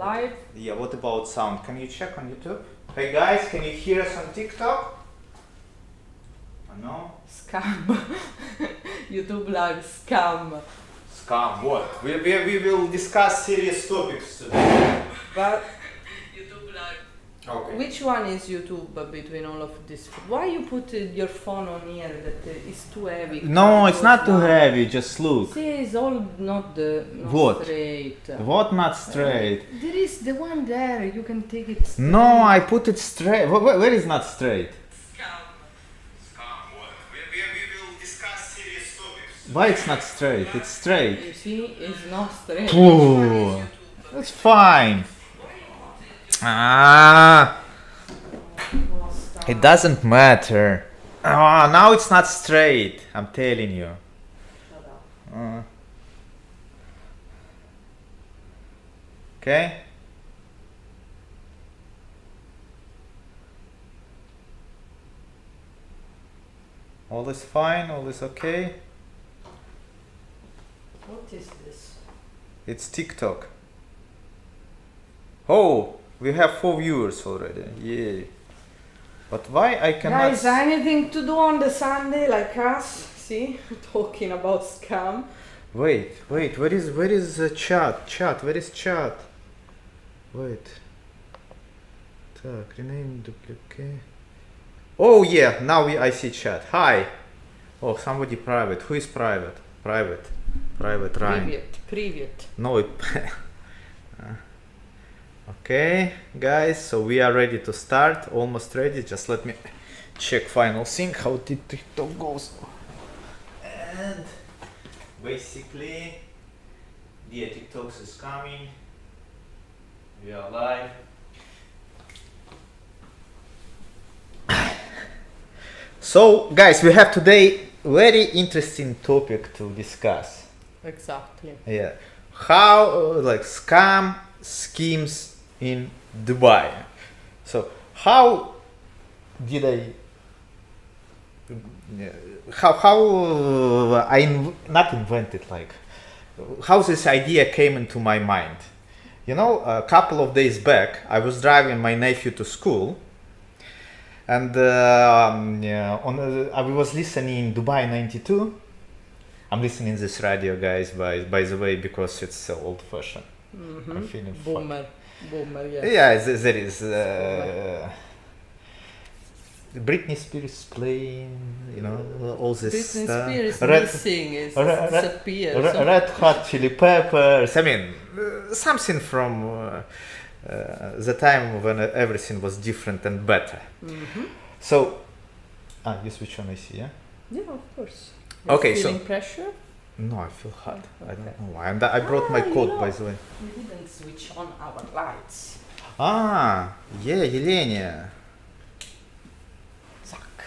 live. Yeah, what about sound? Can you check on YouTube? Hey guys, can you hear us on TikTok? No? Scam. YouTube live scam. Scam, what? We will discuss serious topics today. But YouTube live. Okay. Which one is YouTube between all of this? Why you put your phone on here that is too heavy? No, it's not too heavy, just look. See, it's all not What? straight. What not straight? There is the one there, you can take it straight. No, I put it straight. Where is not straight? Scam. Scam, what? We will discuss serious topics. Why it's not straight? It's straight. You see, it's not straight. Ooh, that's fine. Ah, it doesn't matter. Ah, now it's not straight. I'm telling you. Okay. All is fine. All is okay. What is this? It's TikTok. Oh, we have 4 viewers already. Yeah. But why I cannot? Guys, anything to do on the Sunday like us? See, talking about scam. Wait. Where is the chat? Where is chat? Wait. Так, rename duplicate. Oh yeah, now I see chat. Hi. Oh, somebody private. Who is private? Private Ryan. Привет. No. Okay, guys, so we are ready to start. Almost ready. Just let me check final thing. How did TikTok goes? And basically, yeah, TikTok is coming. We are live. So, guys, we have today very interesting topic to discuss. Exactly. Yeah, how like scam schemes in Dubai. So how did I? How I not invented, like how this idea came into my mind. You know, a couple of days back, I was driving my nephew to school, and I was listening Dubai 92. I'm listening this radio, guys, by the way, because it's old-fashioned. I'm feeling Boomer, yes. Yeah, there is Britney Spears playing, you know, all this Britney stuff. Spears missing is disappears. Red Hot Chili Peppers. I mean, something from the time when everything was different and better. So, you switch on AC, yeah? Yeah, of course. Okay, feeling pressure? No, I feel hot. Okay. I don't know why. And I brought my coat, by the way. We didn't switch on our lights. Yeah, Yelenia. Zack.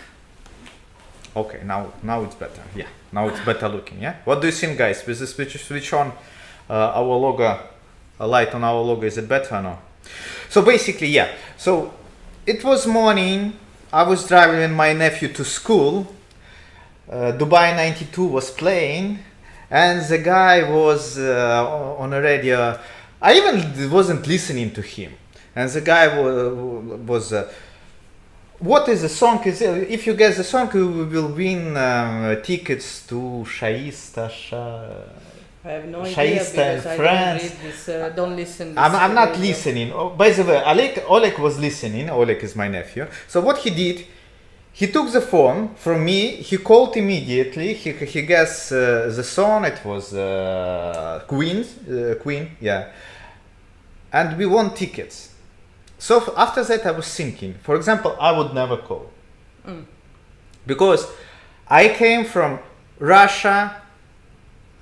Okay, now it's better. Yeah, now it's better looking. Yeah. What do you think, guys? With the switch on our logo, a light on our logo, is it better or no? So basically, yeah. So it was morning. I was driving my nephew to school. Dubai 92 was playing, and the guy was on a radio. I even wasn't listening to him, and the guy was what is the song? If you guess the song, you will win tickets to Shaista. I have no Shaista idea because and I friends. don't read this, don't listen. I'm not listening. Oh, by the way, Oleg was listening. Oleg is my nephew. So what he did, he took the phone from me. He called immediately. He guessed the song. It was Queen. Yeah. And we won tickets. So after that, I was thinking. For example, I would never call because I came from Russia.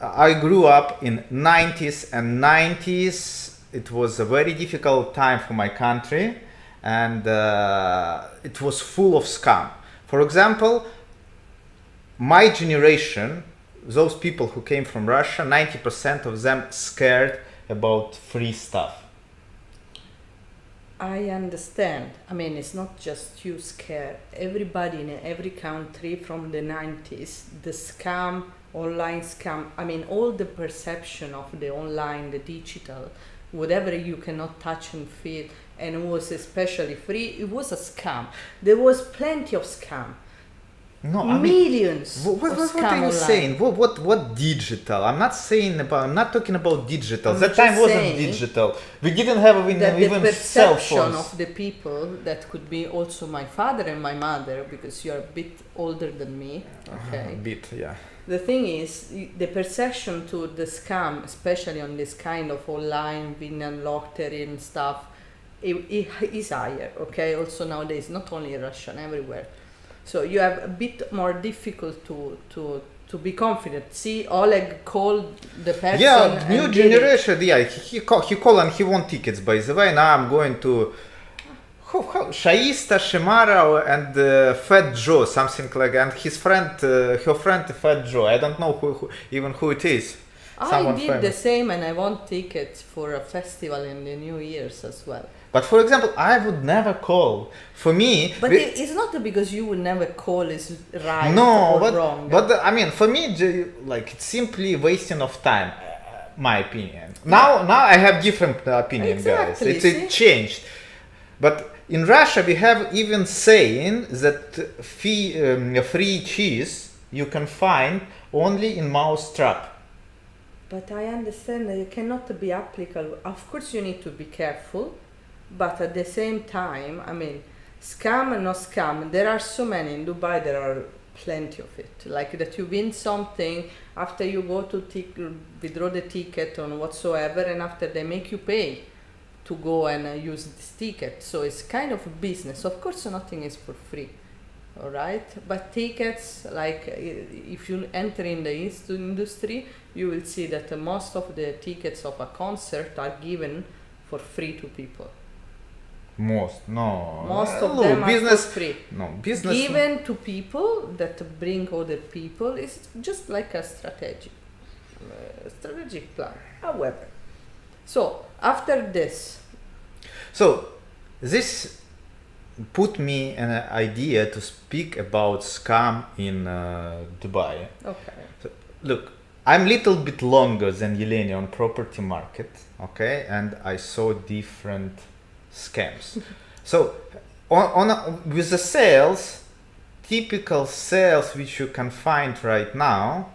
I grew up in 90s and 90s. It was a very difficult time for my country, and it was full of scam. For example, my generation, those people who came from Russia, 90% of them scared about free stuff. I understand. I mean, it's not just you scared. Everybody in every country from the 90s, the scam, online scam, I mean, all the perception of the online, the digital whatever you cannot touch and feel, and it was especially free. It was a scam. There was plenty of scam. No, I mean, Millions what of are scam you online. saying? What digital? I'm not talking about digital. I'm That time just wasn't saying digital. We didn't have That the even cell perception phones. of the people, that could be also my father and my mother, because you're a bit older than me, okay? A bit, yeah. The thing is, the perception to the scam, especially on this kind of online win and lottery and stuff, it is higher, okay? Also nowadays, not only in Russia, everywhere. So you have a bit more difficult to be confident. See, Oleg called the person. Yeah, new and did it. generation. Yeah, he called and he won tickets. By the way, now I'm going to Shaista, Shemara, and Fat Joe, something like, and his friend, her friend, Fat Joe. I don't know even who it is. I Someone did famous. the same, and I won tickets for a festival in the New Year's as well. But for example, I would never call. For me, But it's not because you would never call is right no, or but wrong. I mean, for me, like it's simply wasting of time. My opinion. Now I have different opinion, Exactly, guys. see? It changed. But in Russia, we have even saying that free cheese you can find only in mousetrap. But I understand that it cannot be applicable. Of course, you need to be careful, but at the same time, I mean, scam and no scam. There are so many in Dubai. There are plenty of it. Like that, you win something after you go to withdraw the ticket or whatsoever, and after they make you pay to go and use this ticket. So it's kind of a business. Of course, nothing is for free. All right, but tickets, like if you enter in the industry, you will see that most of the tickets of a concert are given for free to people. Most Of look, them business, are for free. No business. Given to people that bring other people is just like a strategic plan. However, so after this, So this put me an idea to speak about scam in Dubai. okay, So, look, I'm little bit longer than Yelena on property market, okay, and I saw different scams. So with the sales, typical sales which you can find right now,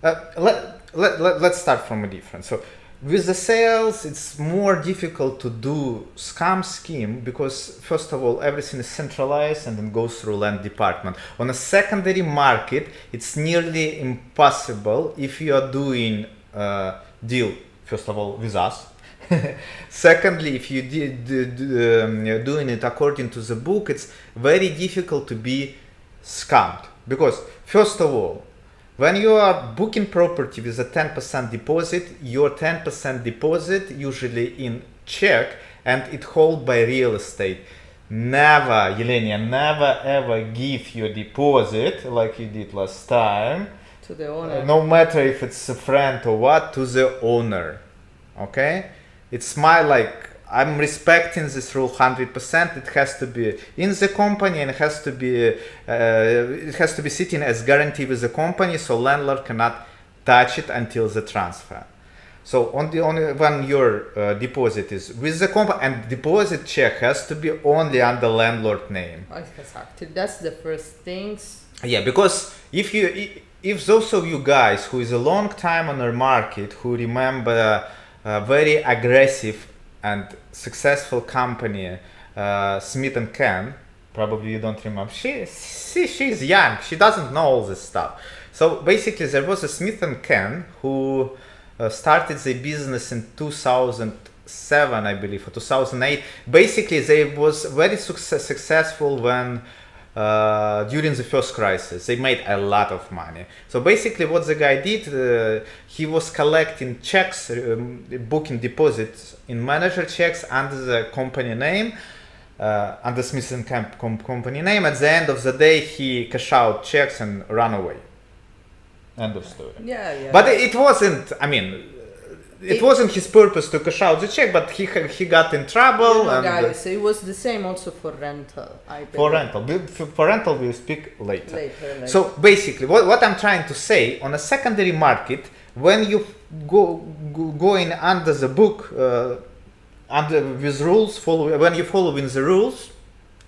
let's start from a different. So with the sales, it's more difficult to do scam scheme because first of all, everything is centralized and then goes through land department. On a secondary market, it's nearly impossible if you are doing a deal, first of all, with us. Secondly, if you you're doing it according to the book, it's very difficult to be scammed because first of all, when you are booking property with a 10% deposit, your 10% deposit usually in check and it held by real estate. Never, Yelena, never ever give your deposit like you did last time, to the owner. no matter if it's a friend or what, to the owner. Okay? It's my I'm respecting this rule 100%. It has to be in the company and it has to be sitting as guarantee with the company, so landlord cannot touch it until the transfer. So only when your deposit is with the company, and deposit check has to be only under landlord name. Exactly. That's the first things. Yeah, because if those of you guys who is a long time on the market who remember very aggressive and successful company, Smith and Ken, probably you don't remember. She's young. She doesn't know all this stuff. So basically, there was a Smith and Ken who started the business in 2007, I believe, or 2008. Basically, they was very successful when during the first crisis. They made a lot of money. So basically what the guy did, he was collecting checks, booking deposits in manager checks under the company name, under Smith & Camp company name. At the end of the day, he cash out checks and ran away. End of story. Yeah. But it wasn't, I mean, it wasn't his purpose to cash out the check, but he got in trouble. You know, and guys, it was the same also for rental. for rental, we'll speak later. Later. So basically, what I'm trying to say, on a secondary market, when you going under the book, under with rules, when you following the rules,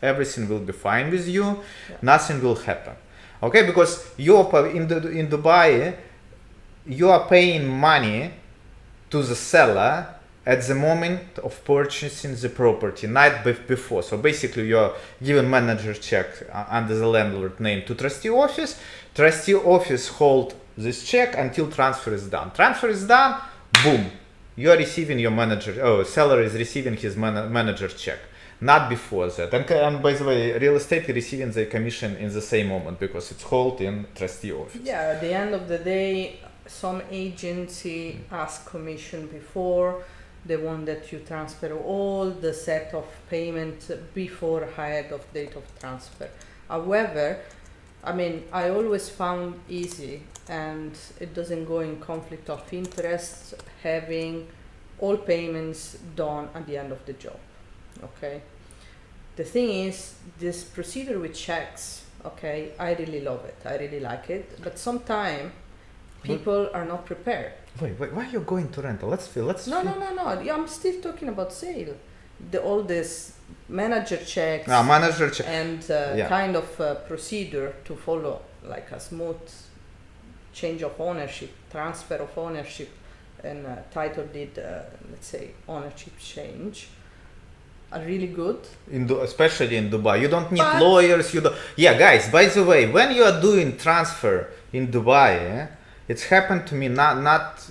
everything will be fine with you. Yeah. Nothing will happen. Okay, because you're in Dubai, you are paying money to the seller at the moment of purchasing the property, not before. So basically, you're given manager check under the landlord name to trustee office. Trustee office hold this check until transfer is done. Transfer is done, boom, you are receiving your manager. Seller is receiving his manager check. Not before that. And by the way, real estate receiving the commission in the same moment because it's held in trustee office. Yeah, at the end of the day, some agency ask commission before. They want that you transfer all the set of payment before ahead of date of transfer. However, I mean, I always found easy and it doesn't go in conflict of interest having all payments done at the end of the job. Okay. The thing is, this procedure with checks, okay, I really love it. I really like it. But sometimes people are not prepared. Wait, why are you going to rental? No. Yeah, I'm still talking about sale. All this manager checks Manager check. and kind of procedure to follow, like a smooth change of ownership, transfer of ownership, and title deed, let's say, ownership change, are really good. Especially in Dubai, you don't need lawyers. Yeah, guys. By the way, when you are doing transfer in Dubai, it's happened to me not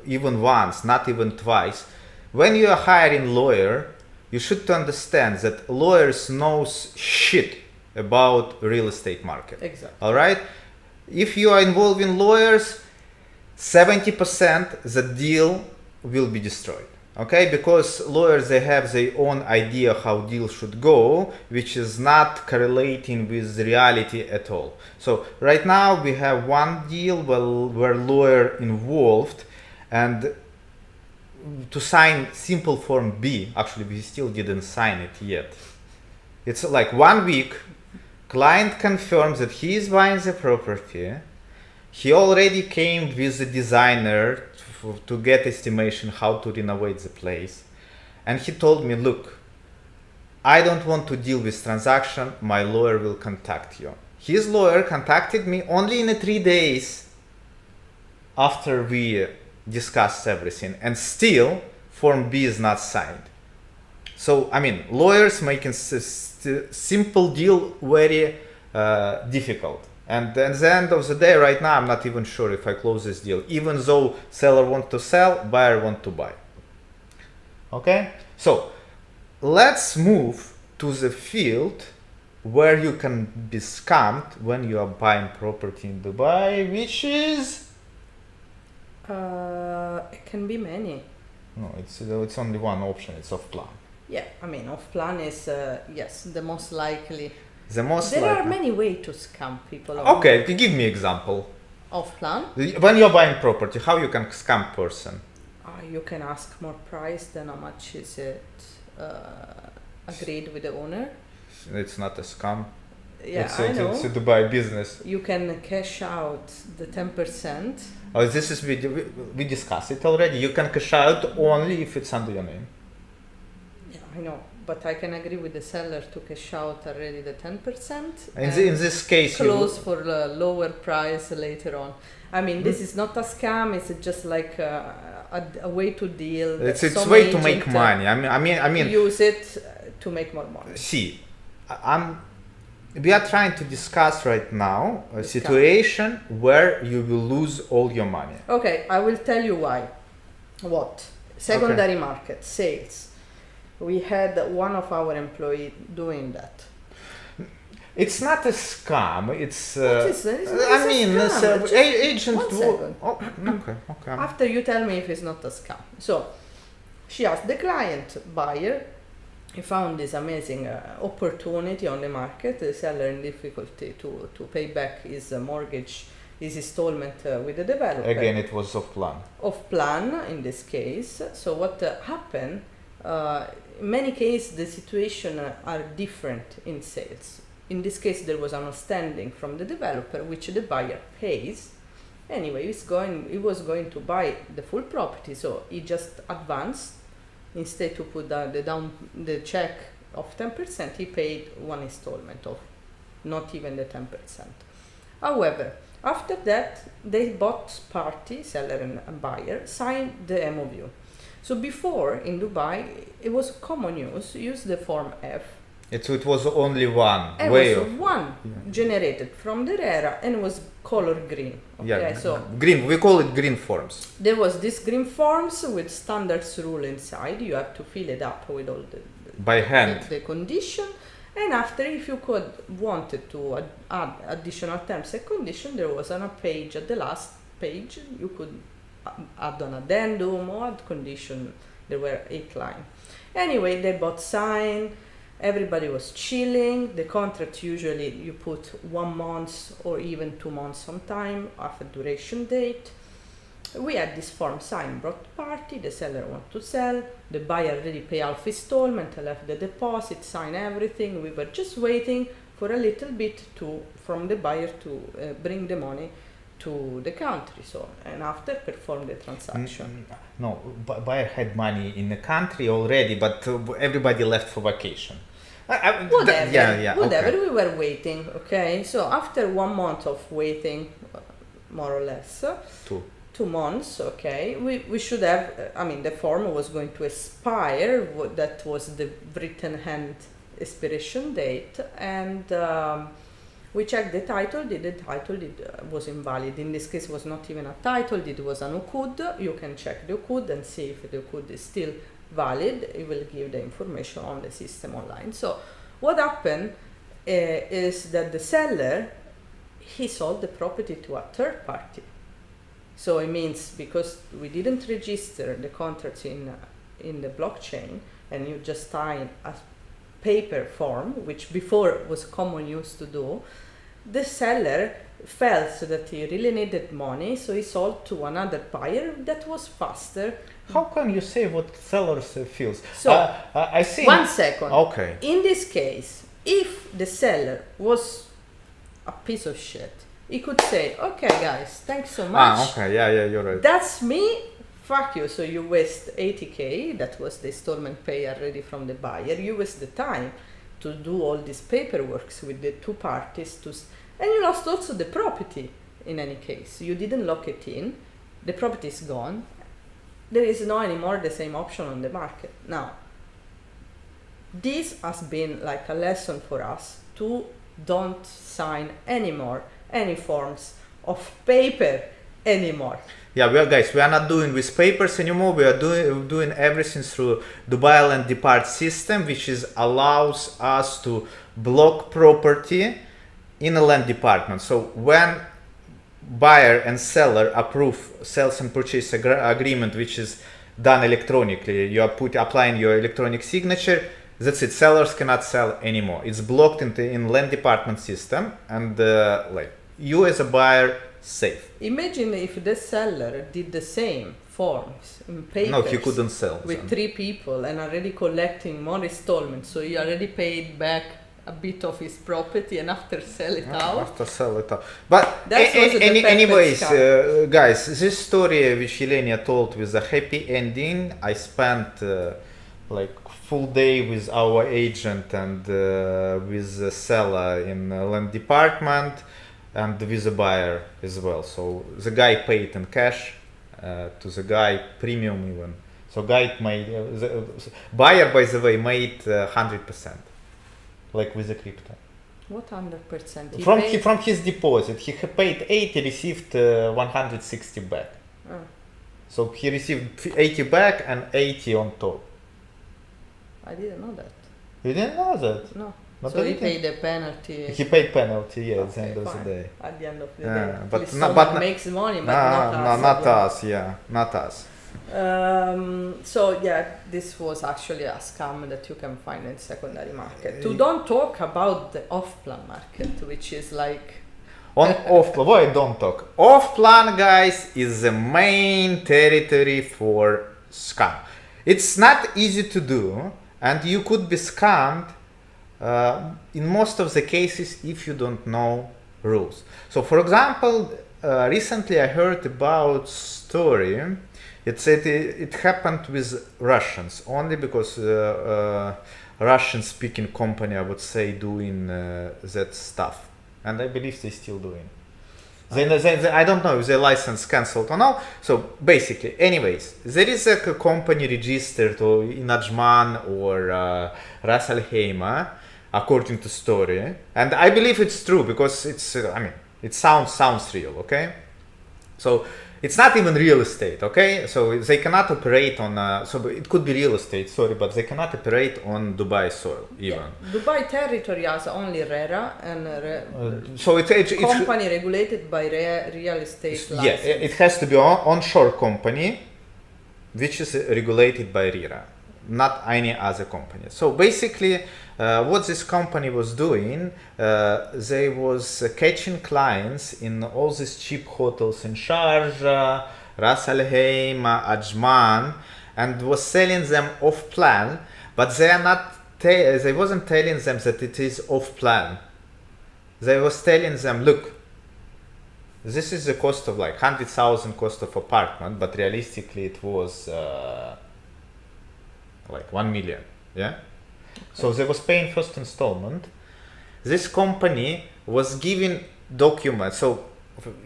even once, not even twice. When you are hiring lawyer, you should understand that lawyers knows shit about real estate market. Exactly. All right. If you are involving lawyers, 70% the deal will be destroyed. Okay, because lawyers, they have their own idea how deal should go, which is not correlating with reality at all. So right now we have one deal where lawyer involved, and to sign simple form B, actually we still didn't sign it yet. It's like 1 week, client confirms that he is buying the property. He already came with the designer to get estimation how to renovate the place, and he told me, look, I don't want to deal with transaction, my lawyer will contact you. His lawyer contacted me only in 3 days after we discussed everything, and still form B is not signed. So I mean, lawyers making simple deal very difficult. And at the end of the day, right now, I'm not even sure if I close this deal, even though seller wants to sell, buyer wants to buy. Okay, so let's move to the field where you can be scammed when you are buying property in Dubai, which is it can be many. no, it's only one option. It's off plan. Yeah, I mean, off plan is yes, the most likely. There likely. are many ways to scam people. Okay, give me example. Off plan. When you're buying property, how you can scam person? You can ask more price than how much is it agreed with the owner. It's not a scam. Yeah, it's I know. It's a Dubai business. You can cash out the 10%. Oh, this is we discussed it already. You can cash out only if it's under your name. Yeah, I know. But I can agree with the seller to cash out already the 10%. In this case, close for a lower price later on. I mean, this is not a scam. It's just like a way to deal. It's a way to make money. I mean, use it to make more money. See, we are trying to discuss right now a situation where you will lose all your money. Okay, I will tell you why. What? Secondary market, sales. We had one of our employees doing that. It's not a scam. It's. What is it? It's agent. One second. Okay. After you tell me if it's not a scam. So, she asked the client buyer. He found this amazing opportunity on the market. The seller in difficulty to pay back his mortgage, his installment with the developer. Again, it was off plan. Off plan in this case. So what happened? In many cases, the situation are different in sales. In this case, there was an outstanding from the developer, which the buyer pays, Anyway, he was going to buy the full property, so he just advanced. Instead to put the check of 10%, he paid one installment of not even the 10%. However, after that, they both party, seller and buyer, signed the MOU. So before in Dubai, it was common use the form F. It was only one It way was of one generated from the RERA and was color green. Okay, so green. We call it green forms. there was this green forms with standards rule inside. You have to fill it up with all By hand. the condition. And after, if you wanted to add additional terms and condition, there was on a page, at the last page, you could add an addendum or add condition. There were 8 lines. Anyway, they both signed. Everybody was chilling. The contract usually you put 1 month or even 2 months sometime after duration date. We had this form signed, brought party, the seller want to sell, the buyer already pay half installment, left the deposit, sign everything. We were just waiting for a little bit from the buyer to bring the money to the country. So, and after perform the transaction. No, buyer had money in the country already, but everybody left for vacation. Whatever, Okay. we were waiting, okay? So after 1 month of waiting, more or less, 2 months, okay, we should have, the form was going to expire, that was the written hand expiration date, and we checked the title, the title was invalid. In this case, was not even a title, it was an UCUD. You can check the UCUD and see if the UCUD is still valid. It will give the information on the system online. So what happened is that the seller, he sold the property to a third party. So it means because we didn't register the contracts in the blockchain, and you just sign a paper form, which before was common use to do, the seller felt that he really needed money, so he sold to another buyer that was faster. How can you say what sellers feels? So I see. 1 second. Okay. In this case, if the seller was a piece of shit, he could say, okay guys, thanks so much. Okay, yeah, you're right. That's me, fuck you. So you waste 80k, that was the installment pay already from the buyer. You waste the time to do all these paperwork with the 2 parties, and you lost also the property in any case. You didn't lock it in, the property is gone. There is no anymore the same option on the market. Now, this has been like a lesson for us to don't sign anymore any forms of paper anymore. Yeah, we are not doing with papers anymore. We are doing everything through Dubai Land Depart system, which allows us to block property in a land department. So when buyer and seller approve sales and purchase agreement, which is done electronically, you are applying your electronic signature. That's it. Sellers cannot sell anymore. It's blocked in land department system, and you as a buyer safe. Imagine if the seller did the same forms in papers. No, he couldn't sell with them. 3 people and already collecting more installments. So he already paid back a bit of his property and after sell it out. But anyways, scam. guys, this story which Yelenia told with a happy ending. I spent full day with our agent and with the seller in land department and with the buyer as well. So the guy paid in cash to the guy premium even. So guy made the buyer, by the way, made 100%, like with the crypto. What 100%? From his deposit, he paid 80, received 160 back. Oh. So he received 80 back and 80 on top. I didn't know that. You didn't know that? No. But so he paid the penalty. He paid penalty, yeah, Okay, at the end of fine. the day. At the end of the Yeah, day. but At least no- someone but no- makes money, but No, not not us. us, yeah, not us. So yeah, this was actually a scam that you can find in secondary market. To don't talk about the off-plan market, which is like On off-plan, why don't talk? Off-plan, guys, is the main territory for scam. It's not easy to do, and you could be scammed in most of the cases if you don't know rules. So, for example, recently I heard about story. It said it happened with Russians only because Russian-speaking company, I would say, doing that stuff, and I believe they still doing. I don't know if the license cancelled or no. So basically, anyways, there is a company registered in Ajman or Ras Al Khaimah, according to story, and I believe it's true because it's. I mean, it sounds real. Okay, so it's not even real estate. Okay, so they cannot operate on. So it could be real estate. Sorry, but they cannot operate on Dubai soil even. Yeah. Dubai territory has only RERA and so it's company regulated by real estate license. Yeah, it has to be onshore company, which is regulated by RERA, not any other company. So basically, what this company was doing, they was catching clients in all these cheap hotels in Sharjah, Ras Al Khaimah, Ajman, and was selling them off plan, but they are not. They wasn't telling them that it is off plan. They was telling them, look, this is the cost of like 100,000 cost of apartment, but realistically it was like 1 million. Yeah. Okay. So they was paying first installment. This company was giving documents. So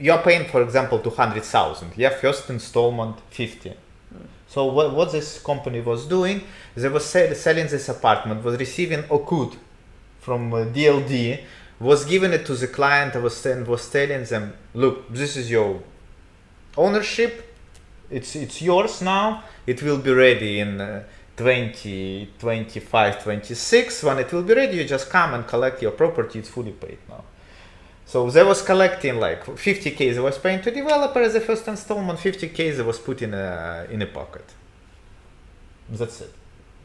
you're paying, for example, 200,000. Yeah, first installment 50. So what this company was doing, they was selling this apartment, was receiving a code from DLD, was giving it to the client, was telling them, look, this is your ownership, it's yours now, it will be ready in 2025, 26. When it will be ready, you just come and collect your property, it's fully paid now. So they was collecting like 50k they was paying to developer as the first installment, 50k they was put in a pocket. That's it.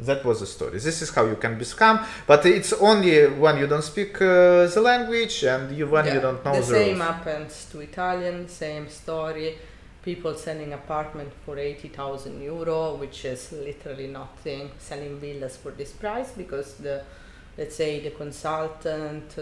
That was the story. This is how you can be scammed, but it's only when you don't speak the language and when you don't know the same rules. Happens to Italian, same story. People selling apartment for 80,000 euro, which is literally nothing. Selling villas for this price because let's say the consultant,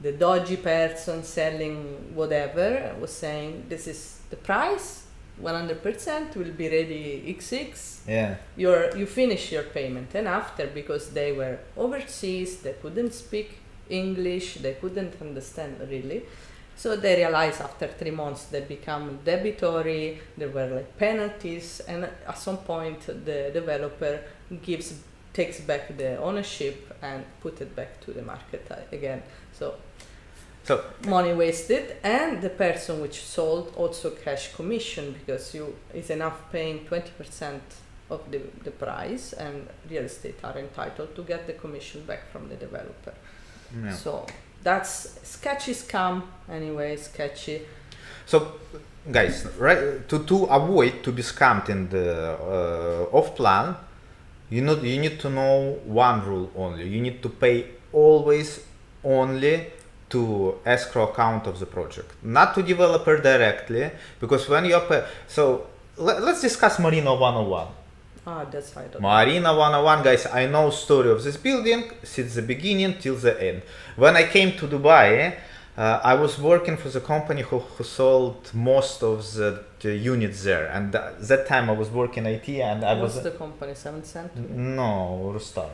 the dodgy person selling whatever was saying this is the price, 100% will be ready XX. Yeah. You finish your payment, and after, because they were overseas, they couldn't speak English, they couldn't understand really. So they realized after 3 months they become debitory, there were like penalties, and at some point the developer takes back the ownership and put it back to the market again. So money wasted, and the person which sold also cash commission, because is enough paying 20% of the price, and real estate are entitled to get the commission back from the developer. Yeah. So that's sketchy scam anyway, sketchy. So guys, right, to avoid to be scammed in the off plan, you need to know one rule only. You need to pay always only to escrow account of the project, not to developer directly, because when you pay. So let's discuss Marina 101. That's I don't Marina 101, guys, I know story of this building since the beginning till the end. When I came to Dubai, I was working for the company who sold most of the units there, and that time I was working IT, and I was. What's the company? 7 Cent? No, Rustar.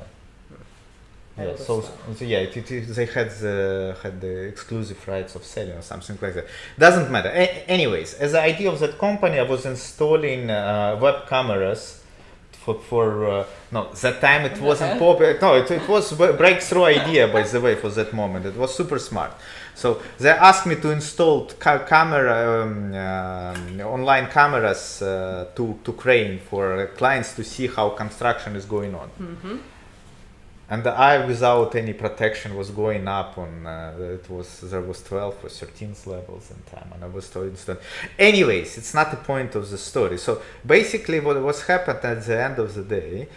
Yeah, they had the exclusive rights of selling or something like that. Doesn't matter. Anyways, as the idea of that company, I was installing web cameras for no, that time it wasn't popular. No, it was a breakthrough idea, by the way, for that moment. It was super smart. So they asked me to install online cameras to crane for clients to see how construction is going on. Mm-hmm. And I, without any protection, was going up on. There was 12 or 13 levels in time, and I was still instant. Anyways, it's not the point of the story. So basically, what's happened at the end of the day,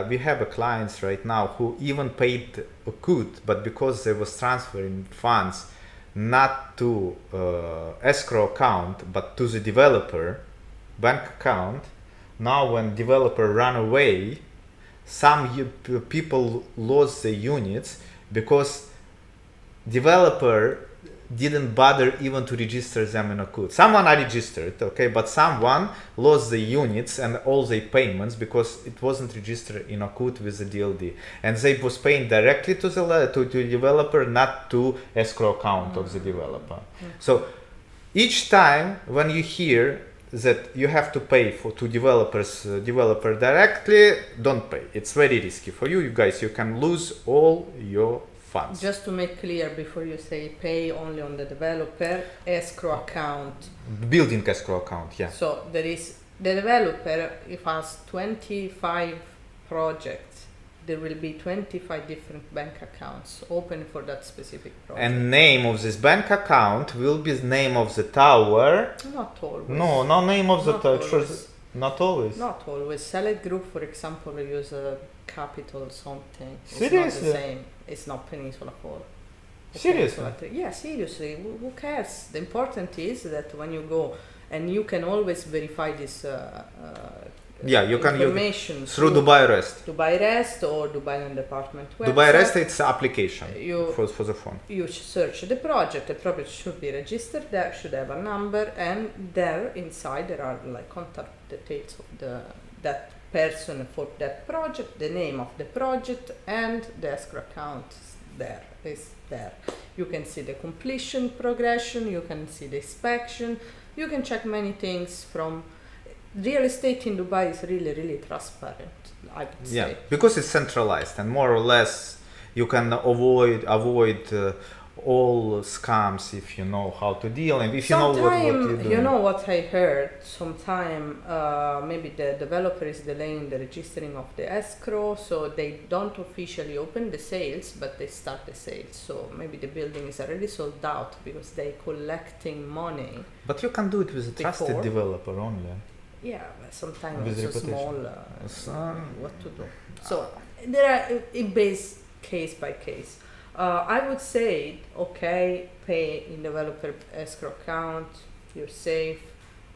we have a clients right now who even paid a good, but because they was transferring funds not to escrow account but to the developer bank account. Now, when developer ran away, some people lost the units because developer didn't bother even to register them in a code. Someone are registered, okay, but someone lost the units and all the payments because it wasn't registered in a code with the DLD, and they was paying directly to the developer, not to escrow account of the developer. So each time when you hear that you have to pay to developer directly, don't pay. It's very risky for you. You guys, you can lose all your funds. Just to make clear before you say pay only on the developer escrow account. Building escrow account, yeah. So there is the developer, if has 25 projects, there will be 25 different bank accounts open for that specific project. And name of this bank account will be the name of the tower. Not always. No name of the tower. Not always. Not always. Select Group, for example, will use a capital something. Seriously? It's not the same. It's not Peninsula 4. Seriously? Yeah, seriously. Who cares? The important is that when you go, and you can always verify this you can information through Dubai REST. Dubai REST or Dubai Land Department website. Dubai REST, it's application for the phone. You search the project should be registered there, should have a number, and there inside there are like contact details of that person for that project, the name of the project, and the escrow account is there. You can see the completion progression, you can see the inspection, you can check many things from. Real estate in Dubai is really, really transparent, I would say. Yeah, because it's centralized and more or less you can avoid all scams if you know how to deal and if you know what you do. You know what I heard? Sometime maybe the developer is delaying the registering of the escrow, so they don't officially open the sales, but they start the sales. So maybe the building is already sold out because they're collecting money. But you can do it with a trusted developer only. Yeah, but sometimes With it's so reputation. small. What to do? So there are it based case by case. I would say, okay, pay in developer escrow account, you're safe.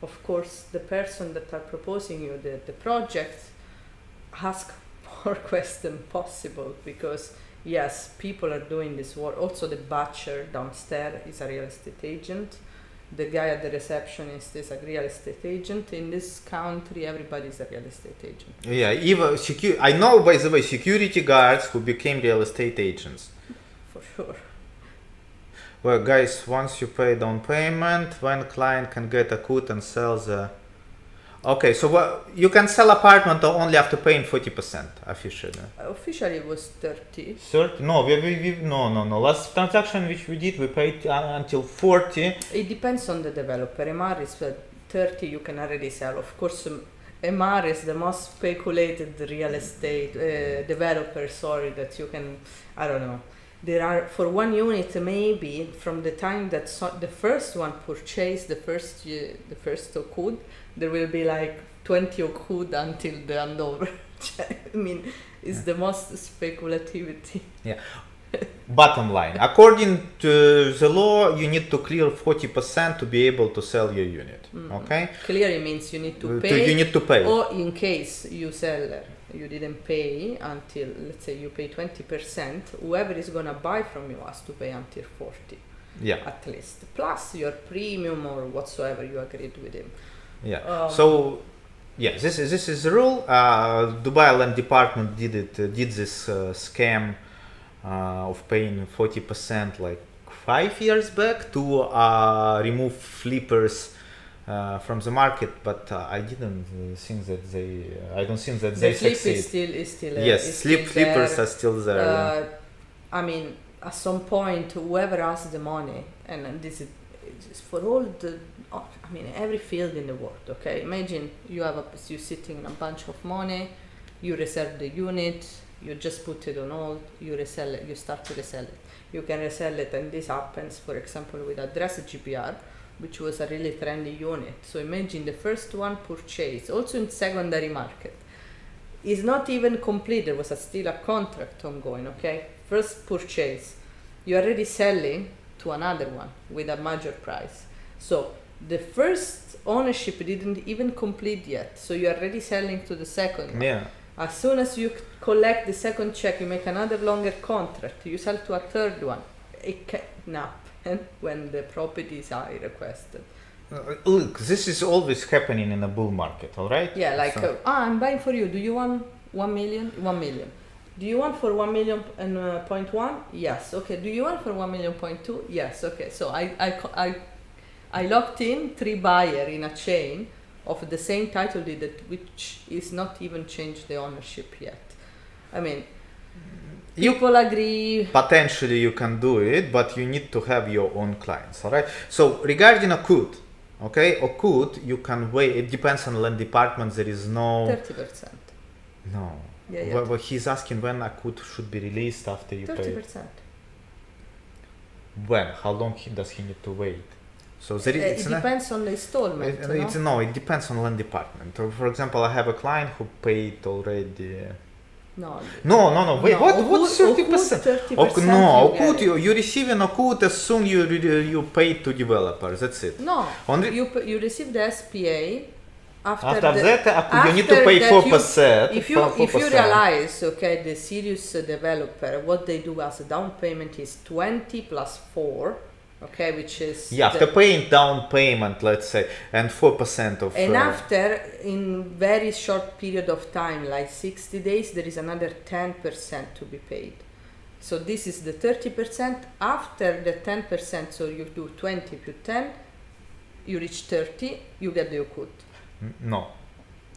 Of course, the person that are proposing you the project, ask more questions possible because yes, people are doing this work. Also, the butcher downstairs is a real estate agent. The guy at the receptionist is a real estate agent. In this country, everybody is a real estate agent. Yeah, even I know, by the way, security guards who became real estate agents. For sure. Well, guys, once you pay down payment, when client can get a quote and sell the... Okay, so you can sell apartment only after paying 40% officially. Officially it was 30. 30? No, no. Last transaction which we did, we paid until 40. It depends on the developer. MR is 30, you can already sell. Of course, MR is the most speculated real estate developer, that you can, I don't know. There are, for one unit, maybe from the time that the first one purchased the first code, there will be like 20 code until the handover. I mean, it's the most speculativity. Yeah. Bottom line, according to the law, you need to clear 40% to be able to sell your unit. Okay. Clearly means you need to pay. You need to pay. Or in case you seller, you didn't pay until, let's say you pay 20%, whoever is gonna buy from you has to pay until 40. Yeah. At least. Plus your premium or whatsoever you agreed with him. Yeah. So, yeah, this is the rule. Dubai Land Department did this scam of paying 40% like 5 years back to remove flippers from the market, but I didn't think that they. I don't think that they succeed. Is still yes, flippers are still there. I mean, at some point, whoever has the money, and this is for all the. I mean, every field in the world. Okay, imagine you sitting in a bunch of money, you reserve the unit, you just put it on hold, you resell it, you start to resell it. You can resell it, and this happens, for example, with address GPR, which was a really trendy unit. So imagine the first one purchased, also in secondary market, is not even complete. There was still a contract ongoing. Okay, first purchase, you're already selling to another one with a major price. So the first ownership didn't even complete yet, so you're already selling to the second one. Yeah. As soon as you collect the second check, you make another longer contract, you sell to a third one. It when the property is high requested. Look, this is always happening in a bull market, all right? Yeah, like, So- I'm buying for you. Do you want 1 million? 1 million. Do you want for 1 million and point one? Yes. Okay. Do you want for 1 million point two? Yes. Okay. So I locked in 3 buyer in a chain of the same title deed which is not even changed the ownership yet. I mean, people agree. Potentially you can do it, but you need to have your own clients, all right? So regarding a CUD, okay, a CUD you can wait. It depends on land department. There is no 30%. no. Yeah. But he's asking when a CUD should be released after you pay. 30%. When? How long does he need to wait? So there is. It depends on the installment. No? It depends on land department. For example, I have a client who paid already. No. No. Wait, No, what's 30%? 30% No, you get Okud, you receive an Okud as soon you pay to developers. That's it. No, Only you receive the SPA after the- that, you need to pay that 4%. If you realize, okay, the serious developer, what they do as a down payment is 20 plus 4, okay, which is Yeah, after paying down payment, let's say, and 4% of. and after, in very short period of time, like 60 days, there is another 10% to be paid. So this is the 30%. After the 10%, so you do 20 plus 10, you reach 30, you get the Okud. No,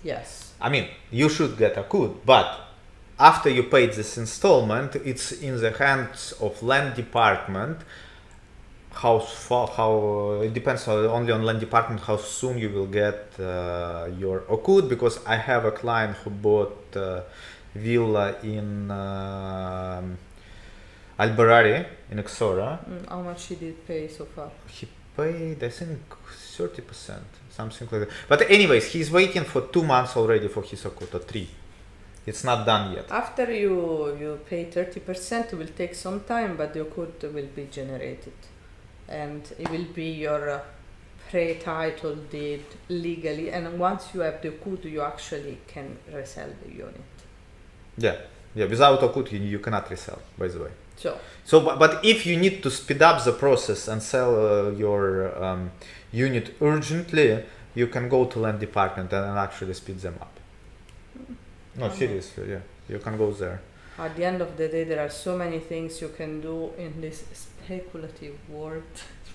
Yes. I mean you should get a CUD, but after you paid this installment, it's in the hands of land department. How it depends only on land department how soon you will get your Okud, because I have a client who bought villa in Alberari in Exora. How much he did pay so far? He paid, I think, 30%, something like that. But anyways, he's waiting for 2 months already for his Okud, or 3. It's not done yet. After you pay 30%, it will take some time, but the Okud will be generated, and it will be your pre-title deed legally. And once you have the Okud, you actually can resell the unit. Yeah. Without Okud, you cannot resell, by the way. So, But if you need to speed up the process and sell your unit urgently, you can go to land department and actually speed them up. No, seriously, yeah, you can go there. at the end of the day, there are so many things you can do in this speculative world.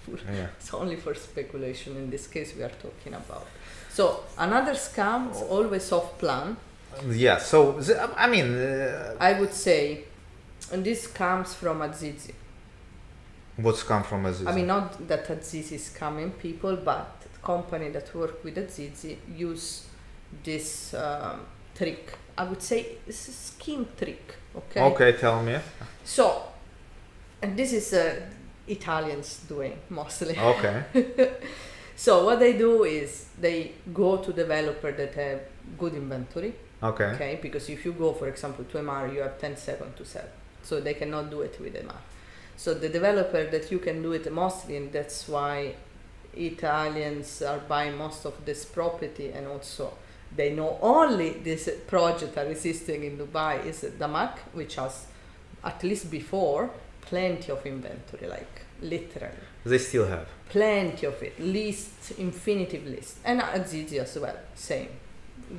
Yeah. It's only for speculation in this case we are talking about. So another scam is always off plan. Yeah. So I mean, I would say, and this comes from Azizi. what's come from Aziz? I mean, not that Azizi is scamming people, but company that work with Azizi use this trick. I would say it's a scheme trick. Okay. Okay, tell me. So, and this is Italians doing mostly. Okay. So what they do is they go to developer that have good inventory. Okay. Okay, because if you go, for example, to MR, you have 10 seconds to sell. So they cannot do it with MR. So the developer that you can do it mostly, and that's why Italians are buying most of this property, and also they know only this project are existing in Dubai is Damak, which has, at least before, plenty of inventory, like literally. They still have. Plenty of it, list, infinitive list. And Azizi as well, same.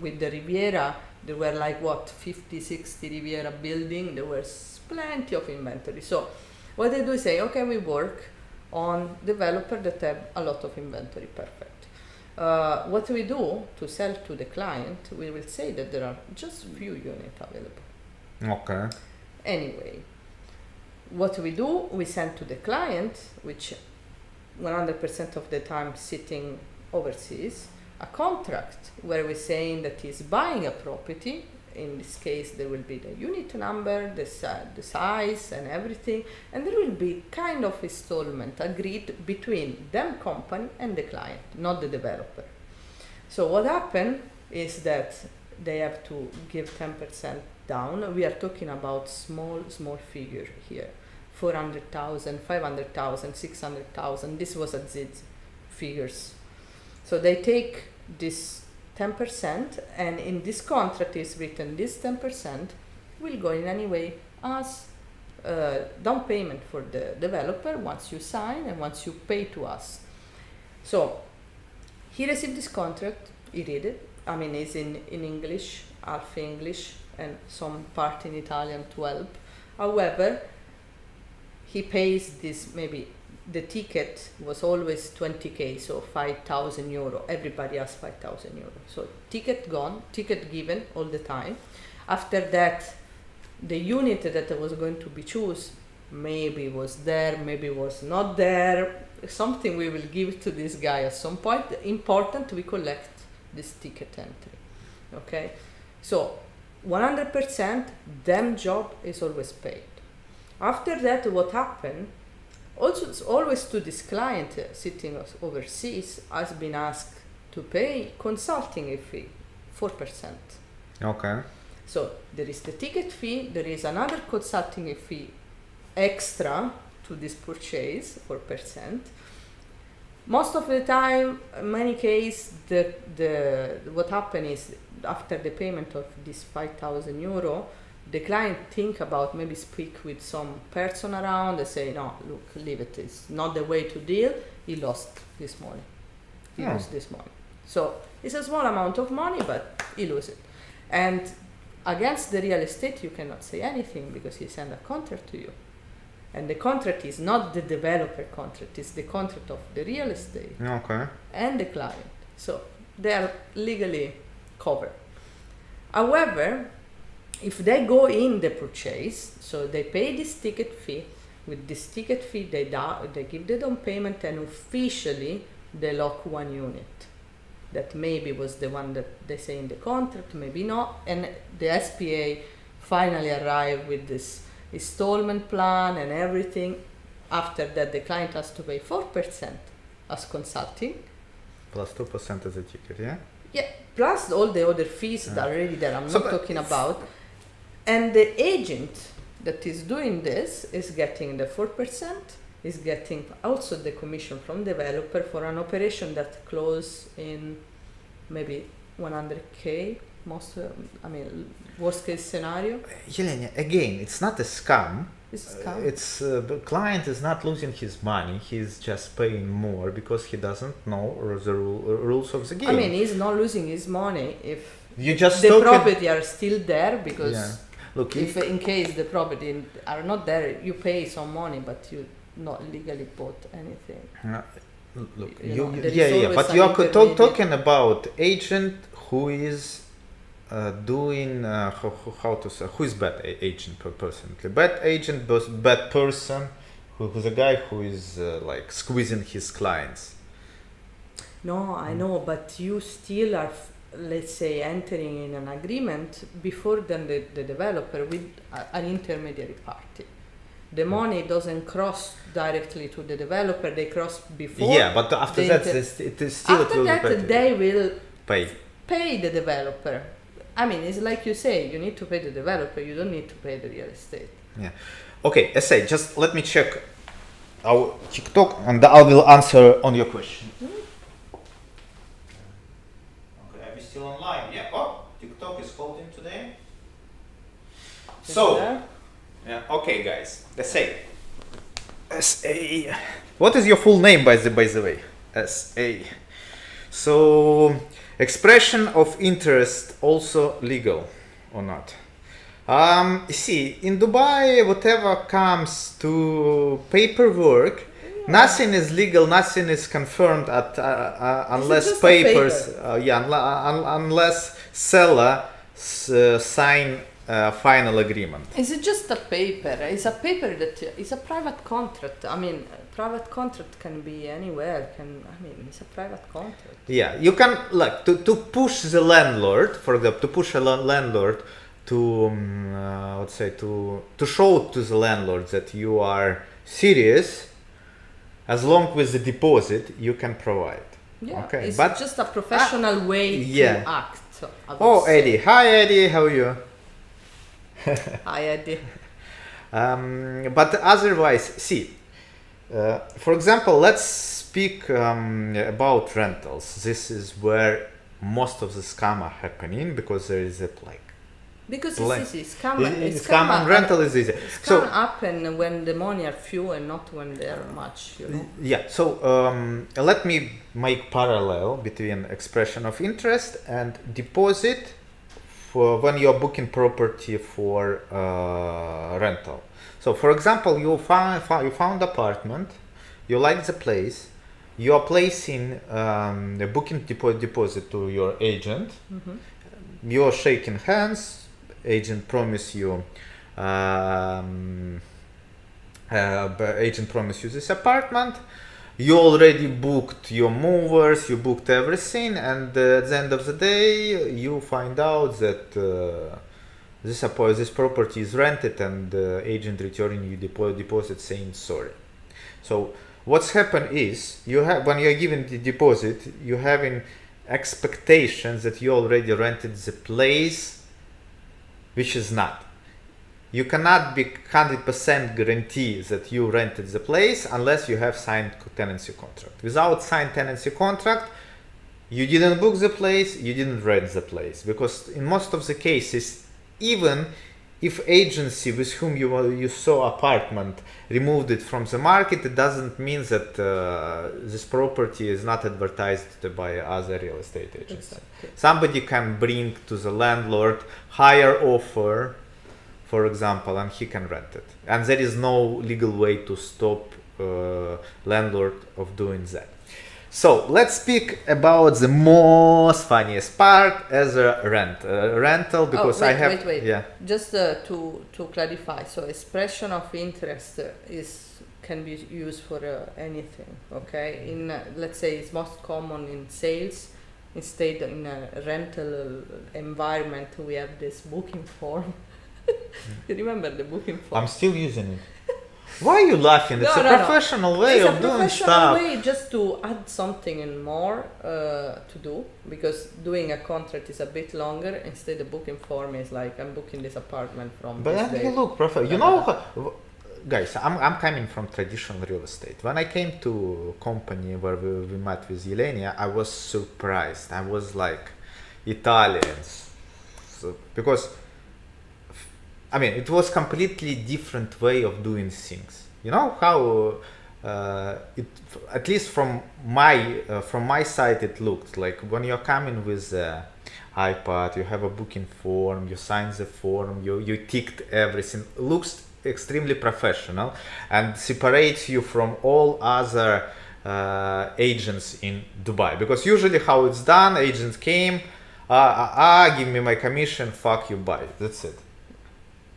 With the Riviera, there were like what, 50, 60 Riviera building, there was plenty of inventory. So what they do is say, okay, we work on developer that have a lot of inventory, perfect. What we do to sell to the client, we will say that there are just few units available. Okay. Anyway, what we do, we send to the client, which 100% of the time sitting overseas, a contract where we're saying that he's buying a property. In this case, there will be the unit number, the size and everything, and there will be kind of installment agreed between them company and the client, not the developer. So what happened is that they have to give 10% down. We are talking about small figure here. 400,000, 500,000, 600,000. This was at ZID figures. So they take this 10%, and in this contract is written this 10% will go in any way as down payment for the developer once you sign and once you pay to us. So he received this contract, he read it. I mean, it's in English, half English, and some part in Italian to help. However, he pays this, maybe the ticket was always 20k, so 5,000 euro. Everybody has 5,000 euro. So ticket gone, ticket given all the time. After that, the unit that was going to be chosen maybe was there, maybe was not there. Something we will give to this guy at some point. Important, we collect this ticket entry. Okay, so 100% them job is always paid. After that, what happened? Also, it's always to this client sitting overseas has been asked to pay consulting fee, 4%. Okay. So there is the ticket fee, there is another consulting fee extra to this purchase, 4%. Most of the time, in many cases, the what happens is after the payment of this 5,000 euro, the client think about maybe speak with some person around. They say, no, look, leave it. It's not the way to deal. He lost this money. He lost this money. So it's a small amount of money, but he loses it. And against the real estate, you cannot say anything because he sent a contract to you. And the contract is not the developer contract, it's the contract of the real estate and the client. So they are legally covered. However, if they go in the purchase, so they pay this ticket fee, with this ticket fee they give the down payment and officially they lock one unit. That maybe was the one that they say in the contract, maybe not. And the SPA finally arrived with this installment plan and everything. After that, the client has to pay 4% as consulting. Plus 2% as a ticket, yeah? Yeah, plus all the other fees that are already there. I'm not talking about. And the agent that is doing this is getting the 4%, is getting also the commission from developer for an operation that close in maybe 100k, worst case scenario. Yelena, again, it's not a scam. It's a scam. It's the client is not losing his money. He's just paying more because he doesn't know the rules of the game. I mean, he's not losing his money if you just the property are still there, because Look, if in case the property are not there, you pay some money, but you not legally bought anything. Look, but you are talking about agent who is doing how to say, who is bad agent personally? Bad agent, bad person, who's a guy who is like squeezing his clients. No, I know, but you still are, let's say, entering in an agreement before then the developer with an intermediary party. The money doesn't cross directly to the developer; they cross before. Yeah, but after that, it is still. After that, they will pay the developer. I mean, it's like you say, you need to pay the developer. You don't need to pay the real estate. Yeah. Okay, SA, just let me check our TikTok, and I will answer on your question. Okay, are we still online? Yeah. Oh, TikTok is holding today. So. Yeah. Okay, guys. SA. What is your full name, by the way? SA. So, expression of interest also legal or not? See, in Dubai, whatever comes to paperwork, nothing is legal, nothing is confirmed unless papers. Unless seller sign final agreement. Is it just a paper? It's a paper that is a private contract. I mean, private contract can be anywhere. It's a private contract. Yeah, you can to push the landlord, for example, to push a landlord to let's say to show to the landlord that you are serious. As long with the deposit, you can provide. Yeah, okay, it's but just a professional way to act. Eddie, hi Eddie, how are you? Hi Eddie. But otherwise, see, for example, let's speak about rentals. This is where most of the scam are happening, because there is Because Blank. it's easy. Scam, Scam and rental is easy. Scam happen when the money are few and not when they are much, you know. Yeah, so let me make parallel between expression of interest and deposit for when you're booking property for rental. So for example, you found apartment, you like the place, you are placing a booking deposit to your agent, you're shaking hands, agent promise you this apartment, you already booked your movers, you booked everything, and at the end of the day you find out that this property is rented, and the agent returning you deposit saying sorry. So what's happened is, you have, when you're giving the deposit, you having expectations that you already rented the place, which is not. You cannot be 100% guarantee that you rented the place unless you have signed tenancy contract. Without signed tenancy contract, you didn't book the place, you didn't rent the place. Because in most of the cases, even if agency with whom you saw apartment removed it from the market, it doesn't mean that this property is not advertised by other real estate agents. Exactly. Somebody can bring to the landlord higher offer, for example, and he can rent it. And there is no legal way to stop landlord of doing that. So let's speak about the most funniest part as a rental, because wait. Yeah. Just to clarify, so expression of interest can be used for anything. Okay, in let's say it's most common in sales. Instead, in a rental environment, we have this booking form. You remember the booking form? I'm still using it. Why are you laughing? It's a professional way of doing stuff. It's a professional way just to add something and more to do, because doing a contract is a bit longer. Instead, the booking form is like, I'm booking this apartment from this day. You look professional. You know, guys, I'm coming from traditional real estate. When I came to company where we met with Yelenia, I was surprised. I was like, Italians. So, because I mean, it was completely different way of doing things. You know how it, at least from my side, it looked like when you're coming with the iPad, you have a booking form, you sign the form, you ticked everything. It looks extremely professional and separates you from all other agents in Dubai. Because usually how it's done, agents came, give me my commission, fuck you, buy. That's it.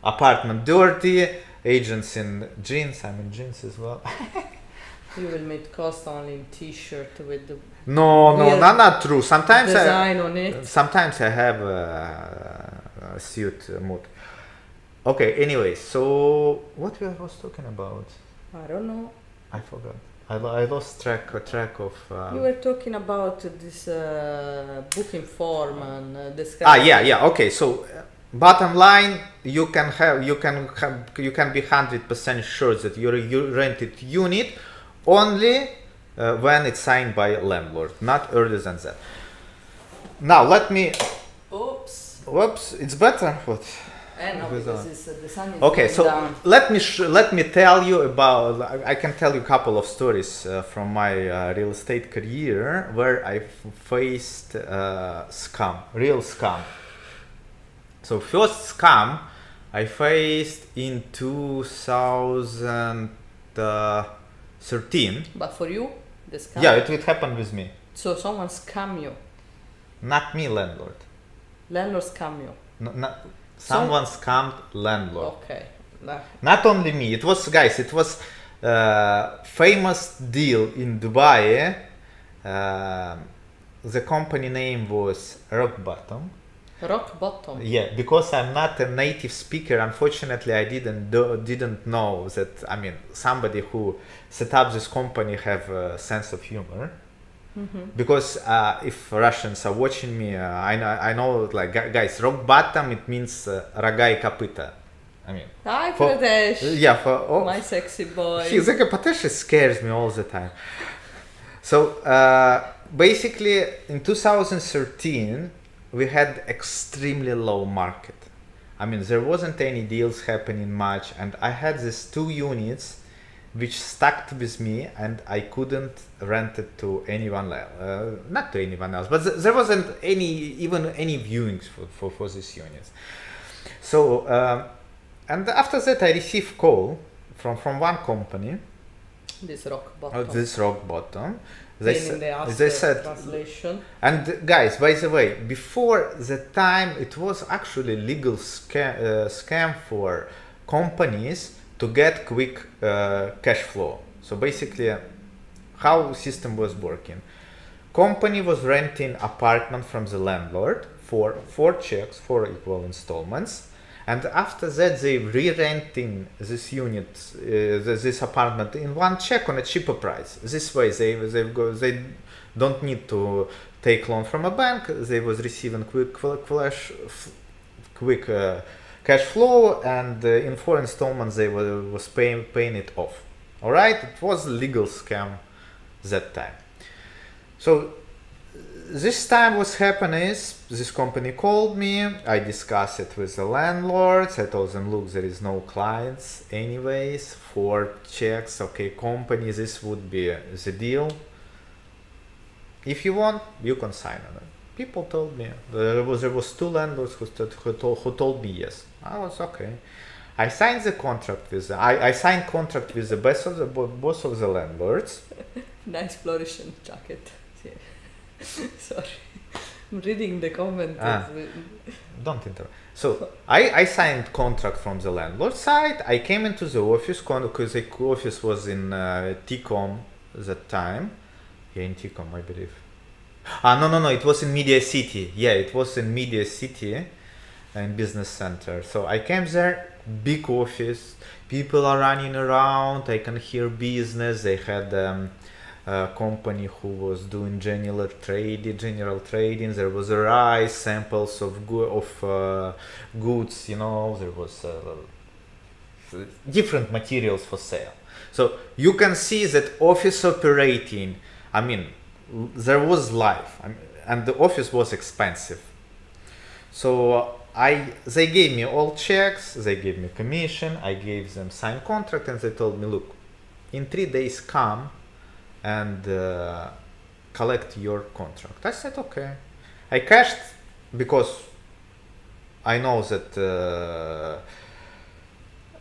Apartment dirty, agents in jeans. I'm in jeans as well. You will make cost only in t-shirt with the not true. Sometimes design on it. Sometimes I have a suit mood. Okay. Anyway, so what we was talking about? I don't know. I forgot. I lost track of. You were talking about this booking form and this. Yeah. Okay, so. Bottom line, you can be 100% sure that your rented unit only when it's signed by a landlord, not earlier than that. Now let me. Whoops! It's better. What? Because the sun is okay, so down. let me tell you about. I can tell you a couple of stories from my real estate career where I faced real scam. So first scam I faced in 2013. But for you, the scam? Yeah, it happened with me. So someone scam you? Not me, landlord. Landlord scam you? Someone scammed landlord. Okay. Not only me. It was, guys, it was famous deal in Dubai. The company name was Rock Bottom. Rock Bottom. Yeah, because I'm not a native speaker, unfortunately, I didn't know that. I mean, somebody who set up this company have a sense of humor. Mm-hmm. Because if Russians are watching me, I know, like, guys, rock bottom, it means рога и копыта. I mean, hi, Pradesh. Yeah, my sexy boy. Pradesh scares me all the time. So basically, in 2013. We had extremely low market. I mean, there wasn't any deals happening much, and I had these 2 units which stuck with me, and I couldn't rent it to anyone else. Not to anyone else, but there wasn't even any viewings for these units. So, and after that, I received call from one company. This rock bottom. This rock bottom. Pain in the ass, They said, translation. and guys, by the way, before the time, it was actually legal scam for companies to get quick cash flow. So basically, how system was working. Company was renting apartment from the landlord for 4 checks, 4 equal installments. And after that, they re-renting this unit, this apartment in 1 check on a cheaper price. This way, they don't need to take loan from a bank. They was receiving quick cash flow, and in 4 installments they was paying it off. All right, it was a legal scam that time. So this time what's happened is this company called me. I discussed it with the landlords. I told them, look, there is no clients anyways, 4 checks. Okay, company, this would be the deal. If you want, you can sign on it. People told me, there was 2 landlords who told me yes. I was okay. I signed the contract with I signed contract with the both of the landlords. Nice fluorescent jacket. Yeah. Sorry, I'm reading the comment. Don't interrupt. So I signed contract from the landlord side. I came into the office because the office was in Ticom that time. Yeah, in Ticom, I believe. No, it was in Media City. Yeah, it was in Media City and business center. So I came there, big office, people are running around, I can hear business. They had a company who was doing general trading. There was a rice, samples of goods, you know, there was different materials for sale. So you can see that office operating, I mean, there was life, and the office was expensive. So they gave me all checks, they gave me commission, I gave them signed contract, and they told me, look, in 3 days come and collect your contract. I said okay. I cashed because I know that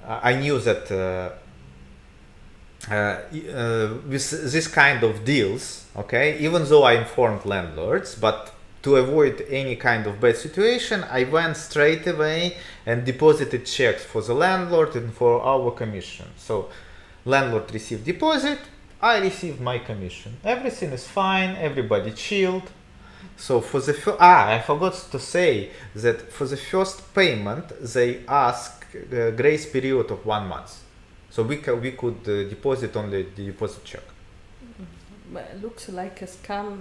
I knew that with this kind of deals, okay, even though I informed landlords, but to avoid any kind of bad situation, I went straight away and deposited checks for the landlord and for our commission. So landlord received deposit, I received my commission. Everything is fine, everybody chilled. So for the I forgot to say that for the first payment they ask a grace period of 1 month. So we could deposit only the deposit check. But it looks like a scam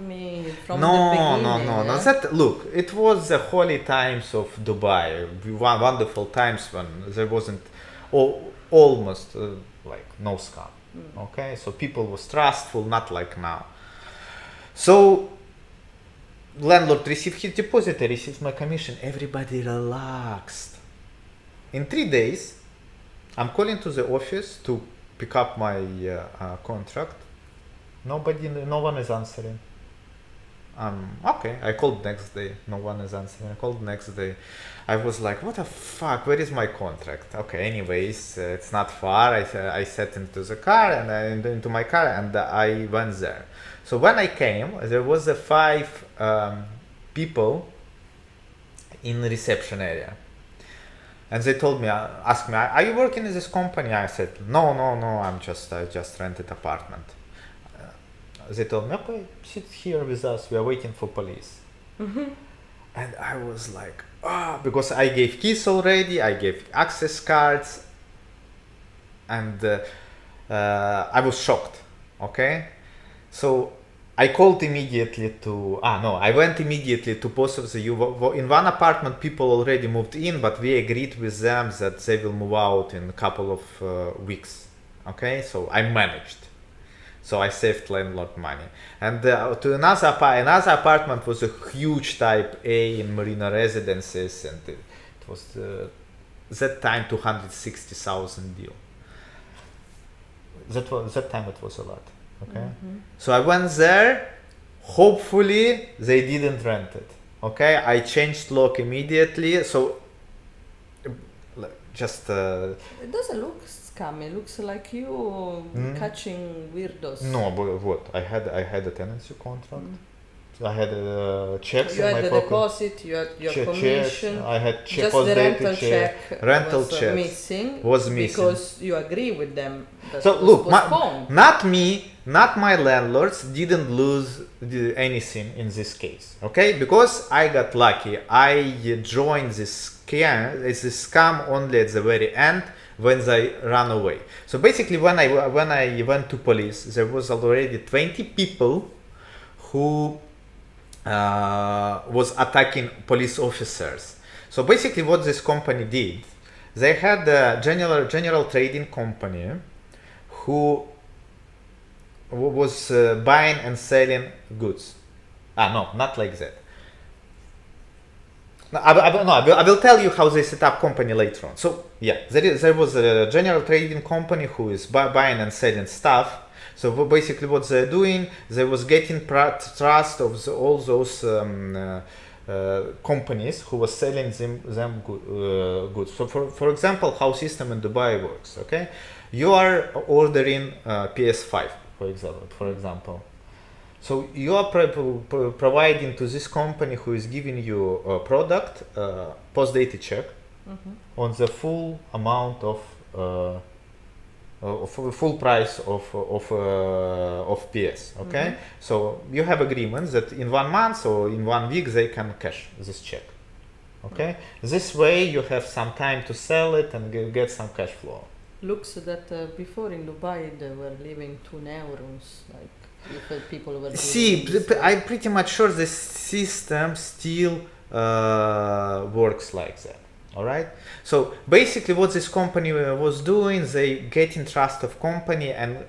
from the beginning. No. That, look, it was the holy times of Dubai, wonderful times when there wasn't almost like no scam. Okay, so people was trustful, not like now. So landlord received his deposit, I received my commission. Everybody relaxed. In 3 days, I'm calling to the office to pick up my contract. No one is answering. Okay, I called next day. No one is answering. I called next day. I was like, what the fuck? Where is my contract? Okay, anyways, it's not far. I sat into the car and into my car and I went there. So when I came, there was 5 people in the reception area. And they told me, asked me, are you working in this company? I said, no, I just rented apartment. They told me, okay, sit here with us. We are waiting for police. Mm-hmm. And I was like, because I gave keys already, I gave access cards, and I was shocked. Okay, so I called immediately to. I went immediately to both of the. In one apartment, people already moved in, but we agreed with them that they will move out in a couple of weeks. Okay, so I managed. So I saved landlord money. And to another apartment was a huge type A in Marina Residences, and it was that time 260,000 deal. That time it was a lot. Okay. So I went there. Hopefully they didn't rent it. Okay. I changed lock immediately. So just It doesn't look scammy. It looks like you catching weirdos. no, but what I had a tenancy contract. I had checks You in had my the pocket. deposit, you had your Checks. commission. I had check, Just the post-dated rental check rental was checks missing. was missing. Because you agree with them. That So was look, postponed. not me, not my landlords didn't lose anything in this case, okay? Because I got lucky. I joined this scam only at the very end when they ran away. So basically, when I went to police, there was already 20 people who was attacking police officers. So basically, what this company did, they had a general trading company who was buying and selling goods. No, not like that. No, I will tell you how they set up company later on. So yeah, there was a general trading company who is buying and selling stuff. So basically what they're doing, they was getting trust of all those companies who was selling them goods. So for example, how system in Dubai works, okay? You are ordering PS5, for example. So you are providing to this company who is giving you a product, post-dated check on the full amount of full price of PS. Okay, so you have agreements that in 1 month or in 1 week they can cash this check. Okay, this way you have some time to sell it and get some cash flow. Looks that before in Dubai they were leaving 2 neurons, like if people were. See, I'm pretty much sure the system still works like that. All right. So basically, what this company was doing, they getting trust of company and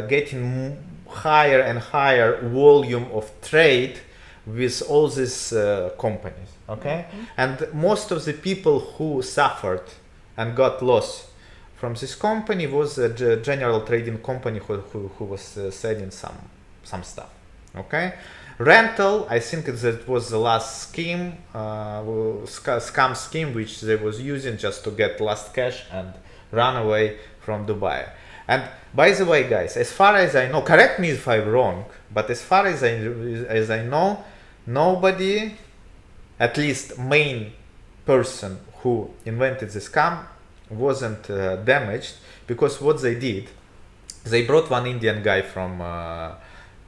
getting higher and higher volume of trade with all these companies. Okay, and most of the people who suffered and got lost from this company was a general trading company who was selling some stuff. Okay. Rental, I think that was the last scheme, scam scheme which they was using just to get last cash and run away from Dubai. And by the way, guys, as far as I know, correct me if I'm wrong, but as far as I know, nobody, at least main person who invented the scam, wasn't damaged, because what they did, they brought one Indian guy from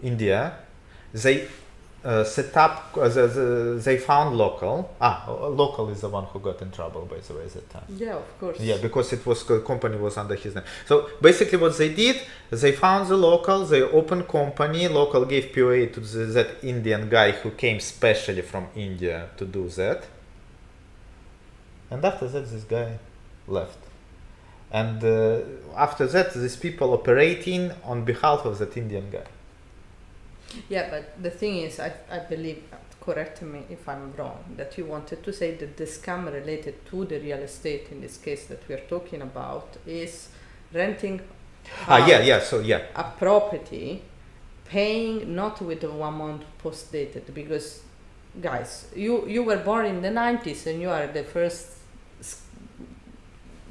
India. They set up, they found local. Local is the one who got in trouble, by the way, at that time. Yeah, of course. Yeah, because it was company was under his name. So basically what they did, they found the local, they opened company, local gave POA to that Indian guy who came specially from India to do that. And after that, this guy left. And after that, these people operating on behalf of that Indian guy. Yeah, but the thing is, I believe, correct me if I'm wrong, that you wanted to say that the scam related to the real estate, in this case that we are talking about, is renting a property, paying not with the 1 month post dated, because guys, you were born in the 90s and you are the first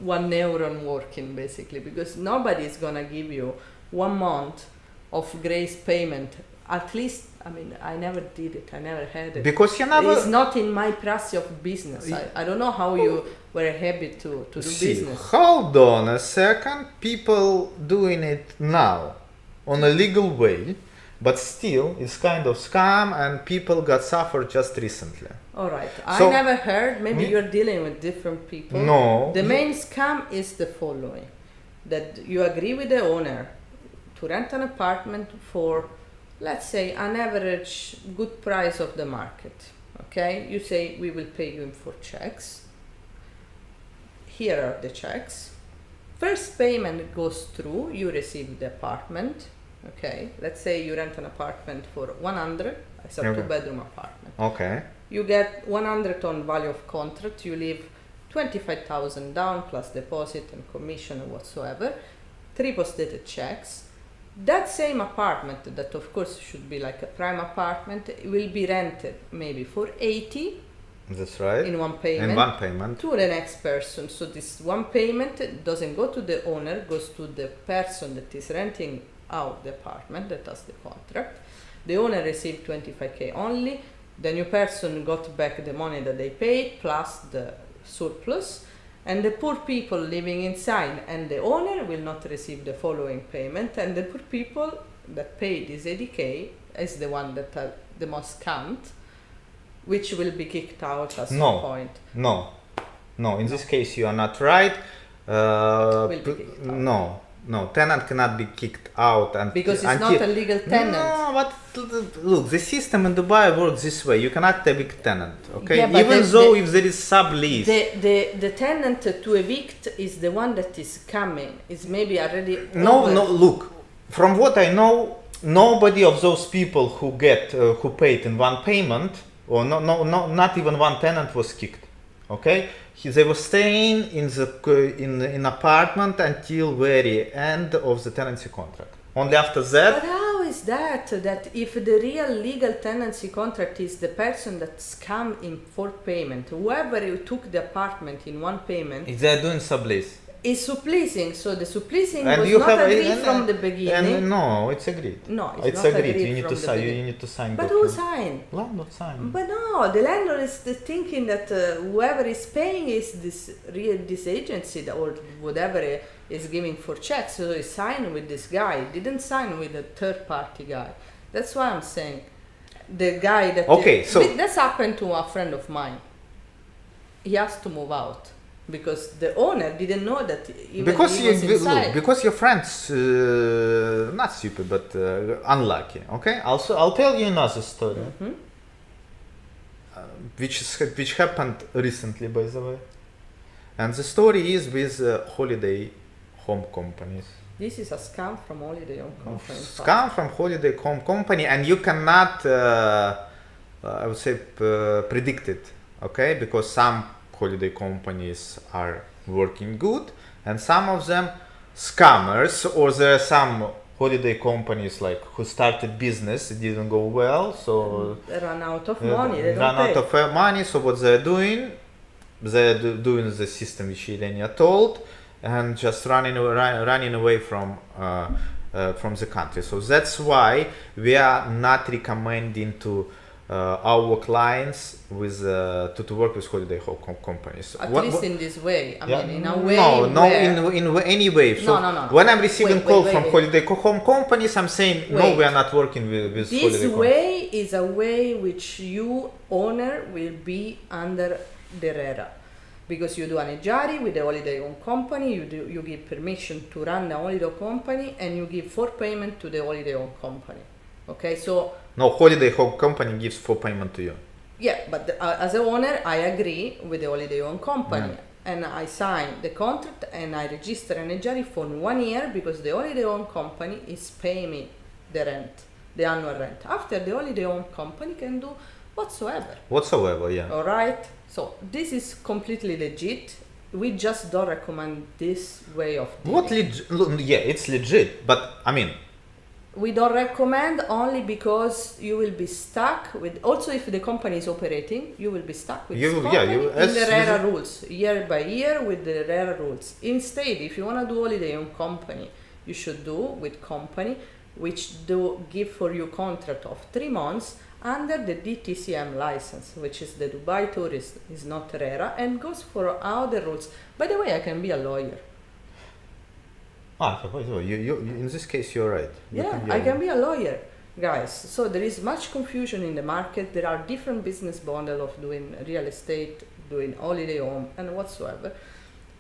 1 neuron working, basically, because nobody is gonna give you 1 month of grace payment. At least, I mean, I never did it. I never had it. Because you never. It's not in my practice of business. I don't know how you were happy to do business. Hold on a second. People doing it now on a legal way, but still it's kind of scam, and people got suffered just recently. All right. So, I never heard. Maybe you're dealing with different people. No. The main scam is the following: that you agree with the owner to rent an apartment for, let's say, an average good price of the market. Okay, you say we will pay you in 4 checks. Here are the checks. First payment goes through, you receive the apartment. Okay, let's say you rent an apartment for 100. It's a 2-bedroom apartment. Okay. You get 100 on value of contract. You leave 25,000 down plus deposit and commission and whatsoever, 3 post-dated checks. That same apartment, that of course should be like a prime apartment, will be rented maybe for 80 That's right. in one payment. In one payment. To the next person. So this one payment doesn't go to the owner, goes to the person that is renting out the apartment, that has the contract. The owner received 25k only. The new person got back the money that they paid plus the surplus, and the poor people living inside and the owner will not receive the following payment, and the poor people that paid this 80k is the one that are the most scammed, which will be kicked out at some point. No, in this case you are not right. Will be kicked out. No, tenant cannot be kicked out because it's not a legal tenant. No, but look, the system in Dubai works this way. You cannot evict tenant, okay? Yeah, but even though if there is sublease. The tenant to evict is the one that is coming. Is maybe already No, over. look. From what I know, nobody of those people who paid in one payment, or not even one tenant was kicked, okay? They were staying in apartment until very end of the tenancy contract. Only after that. But how is that? That if the real legal tenancy contract is the person that scammed in for payment, whoever took the apartment in one payment, If they are doing sublease. is subleasing. So the subleasing And was you not have agreed from the beginning. And no, it's agreed. No, It's not agreed. agreed You need from to the sign. You beginning. need to sign. But who document. signed? Landlord sign. But no, the landlord is thinking that whoever is paying is this agency or whatever is giving for checks. So he signed with this guy. He didn't sign with a third party guy. That's why I'm saying the guy that that's happened to a friend of mine. He has to move out because the owner didn't know that even Because he was inside. look, because your friends not stupid but unlucky. Okay, also I'll tell you another story, which happened recently, by the way, and the story is with holiday home companies. This is a scam from holiday home company. Scam from holiday home company, and you cannot, I would say, predict it. Okay, because some holiday companies are working good and some of them scammers, or there are some holiday companies like who started business, it didn't go well, so they run out of money, they run don't pay. out of money. So what they're doing the system which Ilenia told and just running away from the country. So that's why we are not recommending to our clients with to work with holiday home companies. At least in this way. I mean, in a way. In any way. So no. when I'm receiving call from wait. holiday home companies, I'm saying no, we are not working with this holiday way is a way which you owner will be under the RERA. Because you do an ejari with the holiday home company, you give permission to run the holiday home company, and you give for payment to the holiday home company. Okay, so No, holiday home company gives full payment to you. yeah, but as a owner, I agree with the holiday home company, and I sign the contract and I register an ejari for 1 year because the holiday home company is paying me the rent, the annual rent. After the holiday home company can do whatsoever. Yeah. All right. So this is completely legit. We just don't recommend this way of dealing. Yeah, it's legit, but I mean. We don't recommend only because you will be stuck with. Also, if the company is operating, you will be stuck with this company in the RERA rules, year by year with the RERA rules. Instead, if you want to do holiday home company, you should do with company which do give for you contract of 3 months under the DTCM license, which is the Dubai Tourist, is not RERA, and goes for other rules. By the way, I can be a lawyer. You in this case you're right. I can be a lawyer, guys. So there is much confusion in the market. There are different business models of doing real estate, doing holiday home, and whatsoever.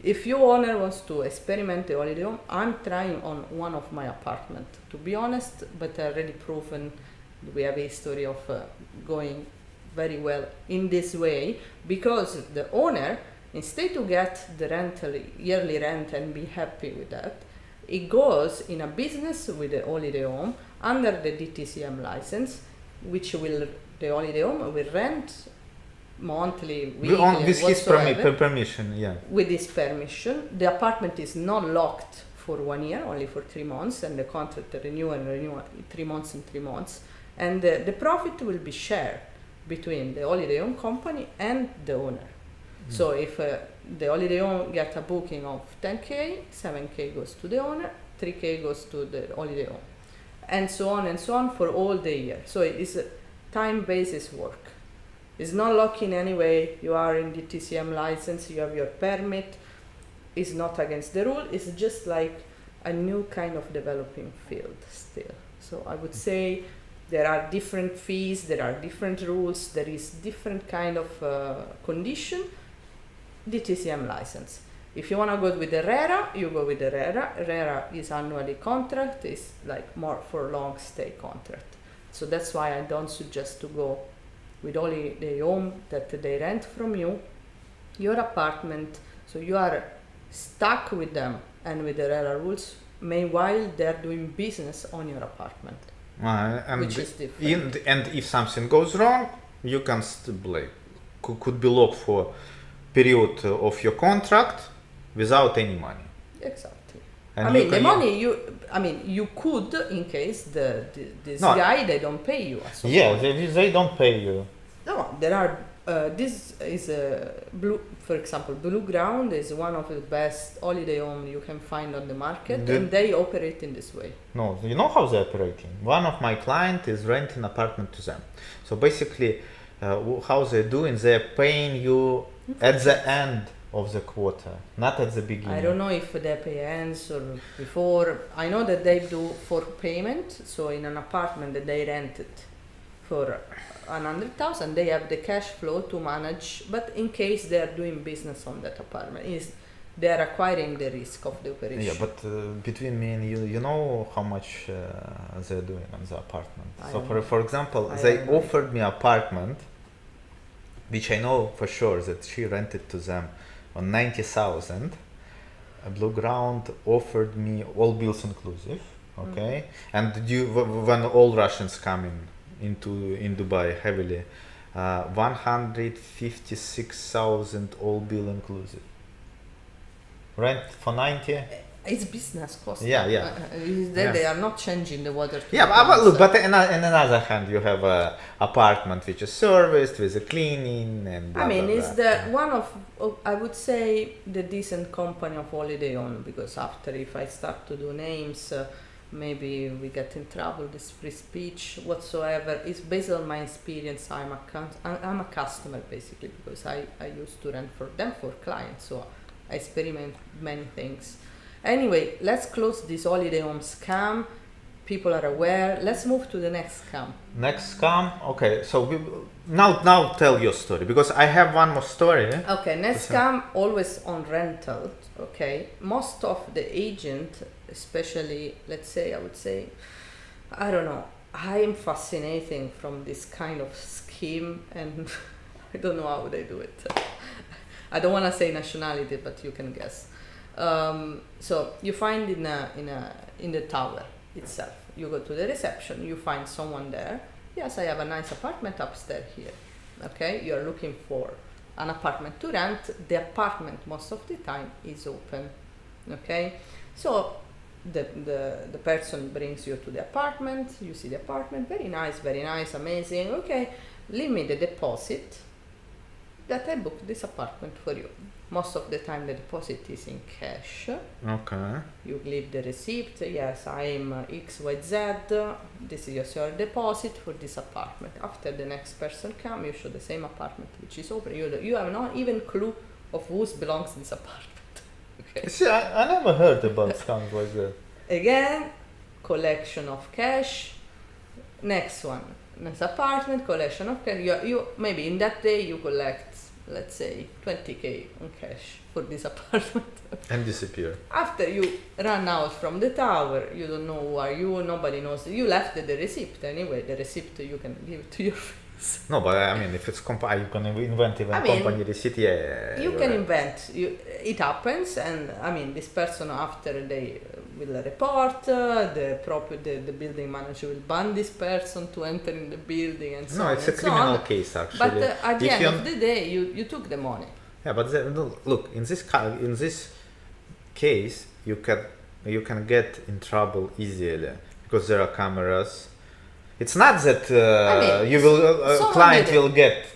If your owner wants to experiment the holiday home, I'm trying on one of my apartment, to be honest, but I already proven we have a history of going very well in this way, because the owner, instead to get the rental, yearly rent, and be happy with that, it goes in a business with the holiday home under the DTCM license, which will the holiday home will rent monthly, With weekly, his whatsoever. permission, yeah. With his permission, the apartment is not locked for 1 year, only for 3 months, and the contract renew 3 months and 3 months. And the profit will be shared between the holiday home company and the owner. So if the holiday home get a booking of 10K, 7K goes to the owner, 3K goes to the holiday home, and so on for all the year. So it is a time basis work. It's not locked in any way. You are in the TCM license, you have your permit. It's not against the rule. It's just like a new kind of developing field still. So I would say there are different fees, there are different rules, there is different kind of condition. The TCM license. If you want to go with the RERA, you go with the RERA. RERA is annually contract, it's like more for long stay contract. So that's why I don't suggest to go with only the home that they rent from you, your apartment, so you are stuck with them and with the RERA rules, meanwhile they're doing business on your apartment, which is different. And if something goes wrong, you can could be locked for period of your contract without any money. Exactly. And I mean, the money you could, in case this guy, they don't pay you. Yeah, they don't pay you. No, there are, this is a for example, Blue Ground is one of the best holiday home you can find on the market, and they operate in this way. No, you know how they're operating? One of my clients is renting apartment to them. So basically, how they're doing, they're paying you at the end of the quarter, not at the beginning. I don't know if they pay ends or before. I know that they do for payment. So in an apartment that they rented for 100,000, they have the cash flow to manage. But in case they are doing business on that apartment, they are acquiring the risk of the operation. Yeah, but between me and you know how much they're doing on the apartment. For example, they offered me apartment, which I know for sure that she rented to them on 90,000. Blue Ground offered me all bills inclusive, okay, and when all Russians come in Dubai heavily, 156,000 all bill inclusive. Rent for 90. It's business cost. Yeah. They are not changing the water. But on another hand, you have a apartment which is serviced with a cleaning and. Blah, it's blah. one of I would say the decent company of holiday home, because after if I start to do names, maybe we get in trouble. This free speech whatsoever. It's based on my experience. I'm a customer basically, because I used to rent for them for clients, so I experiment many things. Anyway, let's close this holiday home scam. People are aware. Let's move to the next scam. Next scam? Okay, so now tell your story, because I have one more story. Okay, next scam always on rental. Okay, most of the agent, especially, let's say, I would say, I don't know, I am fascinating from this kind of scheme, and I don't know how they do it. I don't want to say nationality, but you can guess. So you find in the tower itself, you go to the reception, you find someone there. Yes, I have a nice apartment upstairs here. Okay, you are looking for an apartment to rent. The apartment most of the time is open. Okay, so the person brings you to the apartment. You see the apartment, very nice, amazing. Okay, leave me the deposit that I booked this apartment for you. Most of the time the deposit is in cash. Okay. You leave the receipt. Yes, I'm XYZ. This is your deposit for this apartment. After the next person comes, you show the same apartment which is open. You have not even clue of whose belongs this apartment. Okay. See, I never heard about scams like that. Again, collection of cash. Next one, next apartment, collection of cash. You maybe in that day you collect, let's say, 20K on cash for this apartment. And disappear. After you run out from the tower, you don't know who are you, nobody knows. You left the receipt anyway. The receipt you can give to your face. No, but I mean, if it's you can invent even company receipt, yeah. You can invent. It happens, and I mean, this person after they will report, the building manager will ban this person to enter in the building and so No, on it's a and so criminal on. case actually. But at the If end you- of the day, you took the money. Yeah, but no, look, in this case, you can get in trouble easily because there are cameras. It's not that you will someone client did it.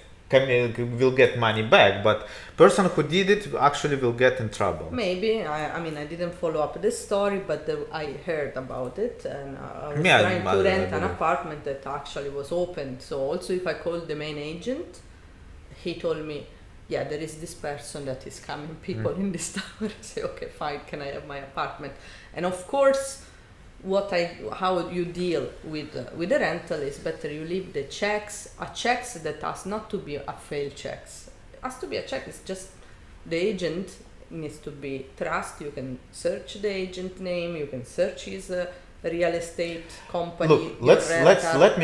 will get money back, but person who did it actually will get in trouble. Maybe I mean I didn't follow up this story, but I heard about it, and I was Yeah, trying to rent an believe. apartment that actually was open. So also, if I called the main agent, he told me, yeah, there is this person that is scamming people in this tower. I say, okay, fine, can I have my apartment? And of course, how you deal with the rental is better you leave the checks that has not to be a failed checks. It has to be a check. It's just the agent needs to be trust. You can search the agent name. You can search his real estate company. Look, let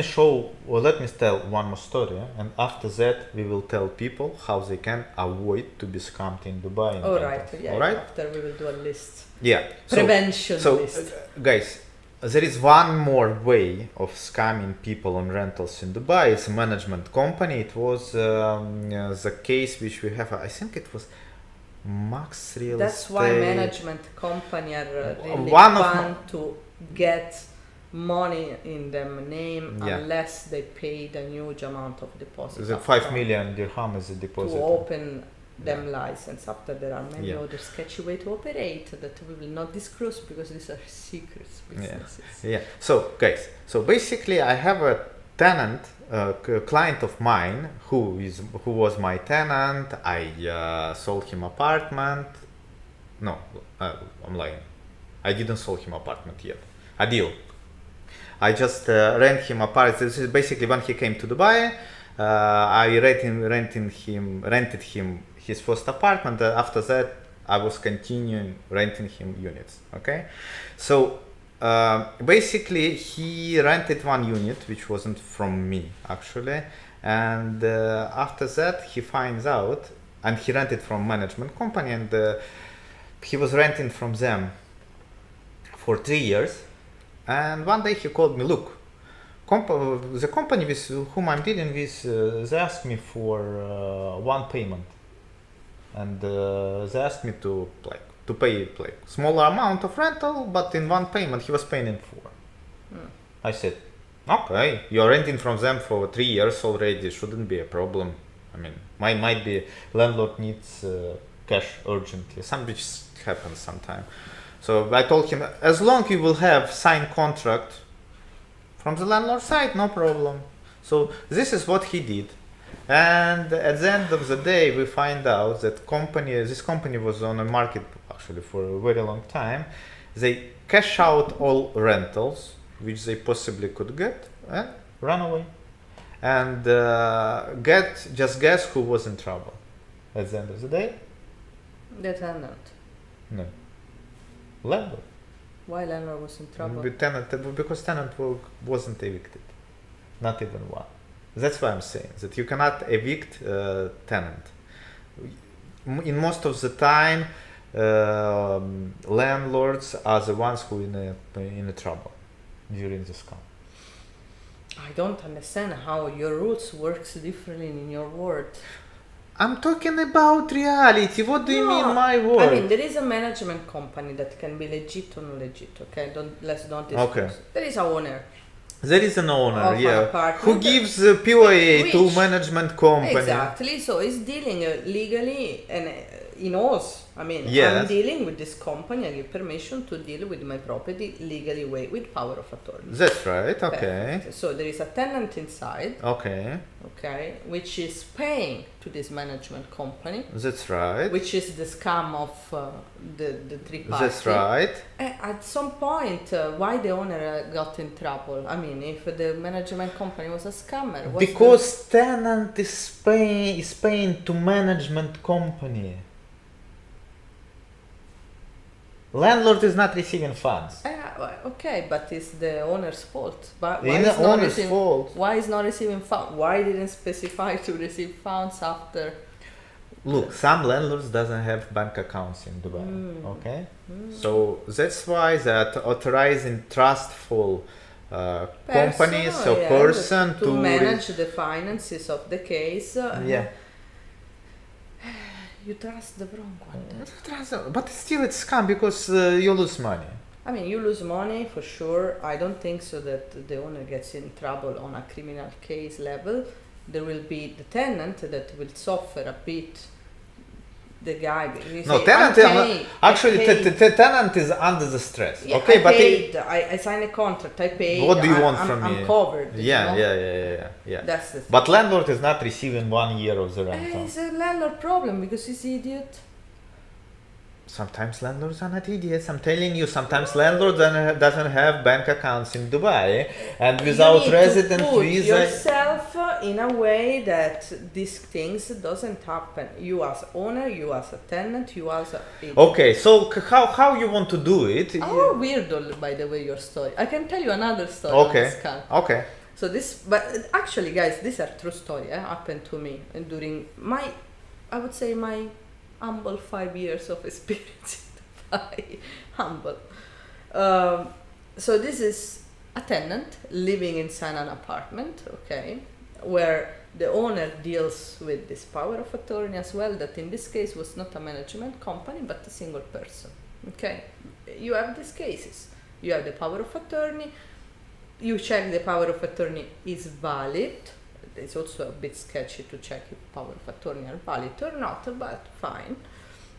me tell one more story, and after that we will tell people how they can avoid to be scammed in Dubai. All right. Yeah. All right. After we will do a list. Yeah. Prevention So, list. guys, there is one more way of scamming people on rentals in Dubai. It's a management company. It was the case which we have. I think it was Max Real That's Estate. why management company are really One of fun to get money in them name Yeah. unless they paid a huge amount of deposit. The upfront 5 million dirham is the to deposit. open them license. After there are many Yeah. other sketchy way to operate that we will not disclose because these are secrets businesses. Yeah. So, guys, basically, I have a tenant, client of mine who was my tenant. I sold him apartment. No, I'm lying. I didn't sold him apartment yet. A deal. I just rent him apartment. This is basically when he came to Dubai. I rented him his first apartment. After that, I was continuing renting him units. Okay, so basically he rented one unit which wasn't from me actually, and after that he finds out, and he rented from management company, and he was renting from them for 3 years, and one day he called me, look, the company with whom I'm dealing with, they asked me for one payment, and they asked me to pay smaller amount of rental, but in one payment he was paying in 4. I said, okay, you're renting from them for 3 years already, shouldn't be a problem. I mean, might be landlord needs cash urgently, some which happens sometime. So I told him, as long you will have signed contract from the landlord side, no problem. So this is what he did. And at the end of the day, we find out that this company was on a market actually for a very long time. They cash out all rentals which they possibly could get and run away. And just guess who was in trouble at the end of the day? The tenant. No. Landlord. Why landlord was in trouble? Because tenant wasn't evicted. Not even one. That's why I'm saying that you cannot evict tenant. In most of the time, landlords are the ones who in a trouble during the scam. I don't understand how your rules works differently in your world. I'm talking about reality. What do you No, mean, my word? I mean, there is a management company that can be legit or not legit. Okay, let's not discuss. Okay. There is a owner. There is an owner, Of an yeah, apartment. who gives POA to Which- management company. Exactly. So he's dealing legally, and he knows. I mean, Yes. I'm dealing with this company. I give permission to deal with my property legally with power of attorney. That's right. Okay. Perfect. So there is a tenant inside. Okay. Okay, which is paying to this management company, That's right. which is the scam of the three parties. That's right. At some point, why the owner got in trouble? I mean, if the management company was a scammer, what's Because tenant is paying to management company. Landlord is not receiving funds. okay, but it's the owner's fault. But In the owner's fault. Why is not receiving funds? Why didn't specify to receive funds after? Look, some landlords doesn't have bank accounts in Dubai. Okay, so that's why that authorizing trustful companies or yeah, person to manage the finances of the case. Yeah. You trust the wrong one. But still it's scam because you lose money. I mean, you lose money for sure. I don't think so that the owner gets in trouble on a criminal case level. There will be the tenant that will suffer a bit. The guy. No, Say, tenant actually tenant is under the stress. Yeah, okay, I but paid. I signed a contract. I paid. What do you want from me? I'm covered. Yeah, you know? yeah. That's the thing. But landlord is not receiving 1 year of the rent. It's a landlord problem because he's idiot. Sometimes landlords are not idiots. I'm telling you, sometimes landlord doesn't have bank accounts in Dubai, and without resident put visa. yourself in a way that these things doesn't happen. You as owner, you as a tenant, you as a. Okay, so how you want to do it? How weird, by the way, your story. I can tell you another story. Okay. On this car. Okay. So this, but actually, guys, these are true story. Happened to me and during my, I would say my humble 5 years of experience in Dubai. Humble. So this is a tenant living inside an apartment, okay, where the owner deals with this power of attorney as well, that in this case was not a management company but a single person, okay. You have these cases. You have the power of attorney, you check the power of attorney is valid. It's also a bit sketchy to check if power of attorney are valid or not, but fine.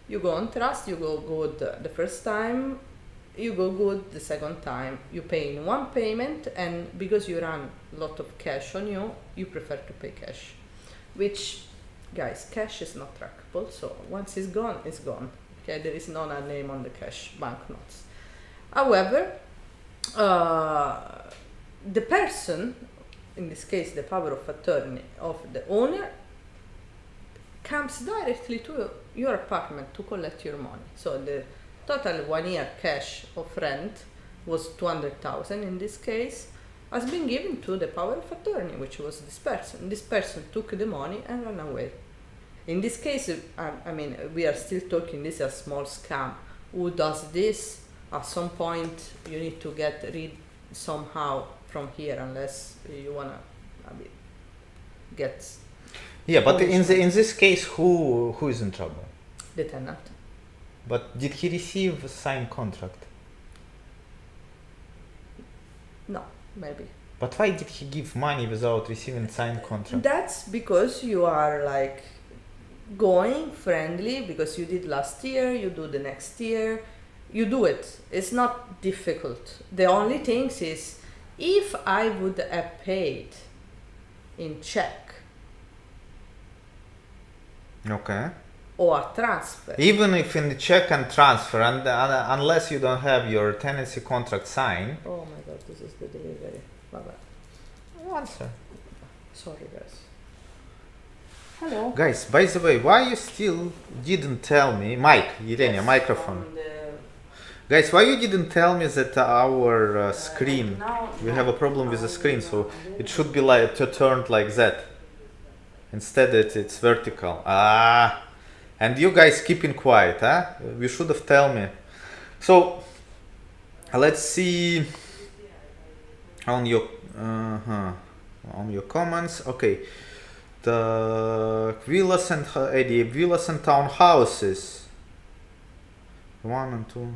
You go on trust, you go good the first time, you go good the second time. You pay in one payment, and because you run a lot of cash on you, you prefer to pay cash. Which, guys, cash is not trackable, so once it's gone, it's gone. Okay, there is not a name on the cash banknotes. However, the person, in this case the power of attorney of the owner, comes directly to your apartment to collect your money. So the total 1 year cash of rent was 200,000 in this case, has been given to the power of attorney, which was this person. This person took the money and ran away. In this case, I mean, we are still talking, this is a small scam. Who does this? At some point you need to get rid somehow from here, unless you wanna get. Yeah, but in this case, who is in trouble? The tenant. But did he receive a signed contract? No, maybe. But why did he give money without receiving signed contract? That's because you are like going friendly, because you did last year, you do the next year, you do it. It's not difficult. The only thing is, if I would have paid in check Okay. or a transfer. Even if in the check and transfer, and unless you don't have your tenancy contract signed. Oh my god, this is the delivery. Bye bye. Answer. Sorry, guys. Hello. Guys, by the way, why you still didn't tell me, Mike, Irene, Yes, microphone. on the- Guys, why you didn't tell me that our screen, now- we have a problem with the screen, so it should be like turned like that. Instead it's vertical. And you guys keeping quiet, huh? You should have told me. So let's see on your comments. Okay, the villas and Eddie, villas and townhouses. 1 and 2.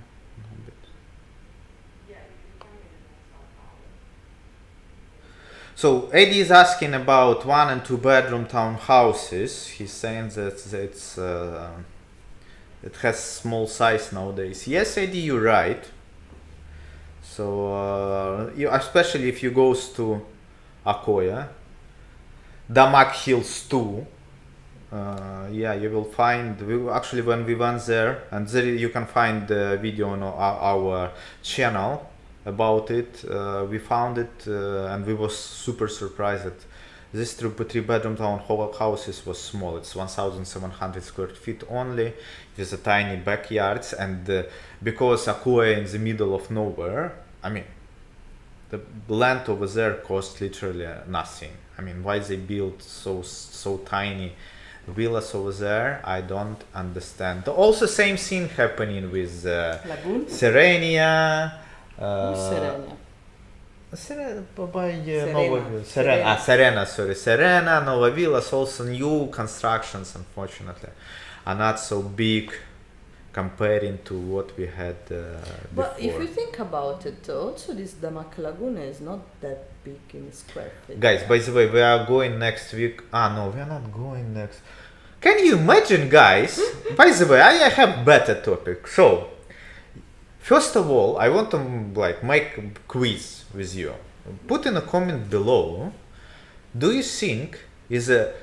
So Eddie is asking about 1 and 2 bedroom townhouses. He's saying that it's it has small size nowadays. Yes, Eddie, you're right. So especially if you goes to Akoya, Damak Hills 2. Yeah, you will find. Actually, when we went there, and there you can find the video on our channel about it. We found it and we was super surprised that this 3-bedroom townhouses was small. It's 1,700 square feet only. There's a tiny backyards, and because Akua in the middle of nowhere, I mean, the land over there cost literally nothing. I mean, why they built so tiny villas over there. I don't understand. Also, same thing happening with Lagoon? Serenia. Who's Serena? Serena, by Serena. Nova Villa. Serena. Serena, sorry. Serena, Nova Villas, also new constructions, unfortunately, are not so big comparing to what we had But if before. you think about it, also this Damak Laguna is not that big in square feet. Guys, by the way, we are going next week. No, we are not going next. Can you imagine, guys? By the way, I have better topic. So, first of all, I want to make a quiz with you. Put in a comment below. Do you think is a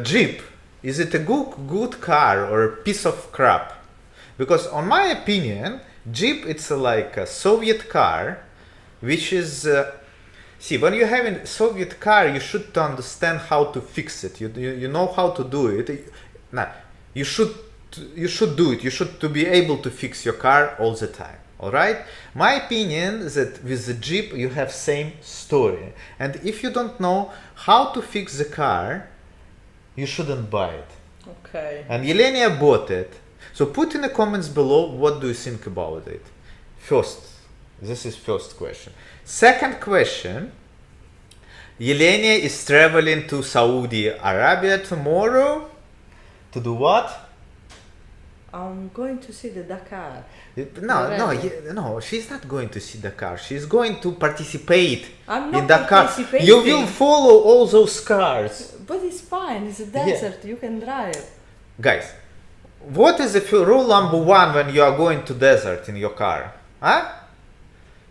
Jeep? Is it a good car or a piece of crap? Because, on my opinion, Jeep it's like a Soviet car, which is. See, when you have a Soviet car, you should understand how to fix it. You know how to do it. You should do it. You should to be able to fix your car all the time. All right. My opinion is that with the Jeep you have same story. And if you don't know how to fix the car, you shouldn't buy it. Okay. And Yelenia bought it. So put in the comments below what do you think about it. This is first question. Second question. Yelenia is traveling to Saudi Arabia tomorrow. To do what? I'm going to see the Dakar. No, she's not going to see Dakar. She's going to participate I'm not in Dakar. participating. You will follow all those cars. But it's fine. It's a desert. You can drive. Guys, what is the rule number one when you are going to desert in your car? Huh?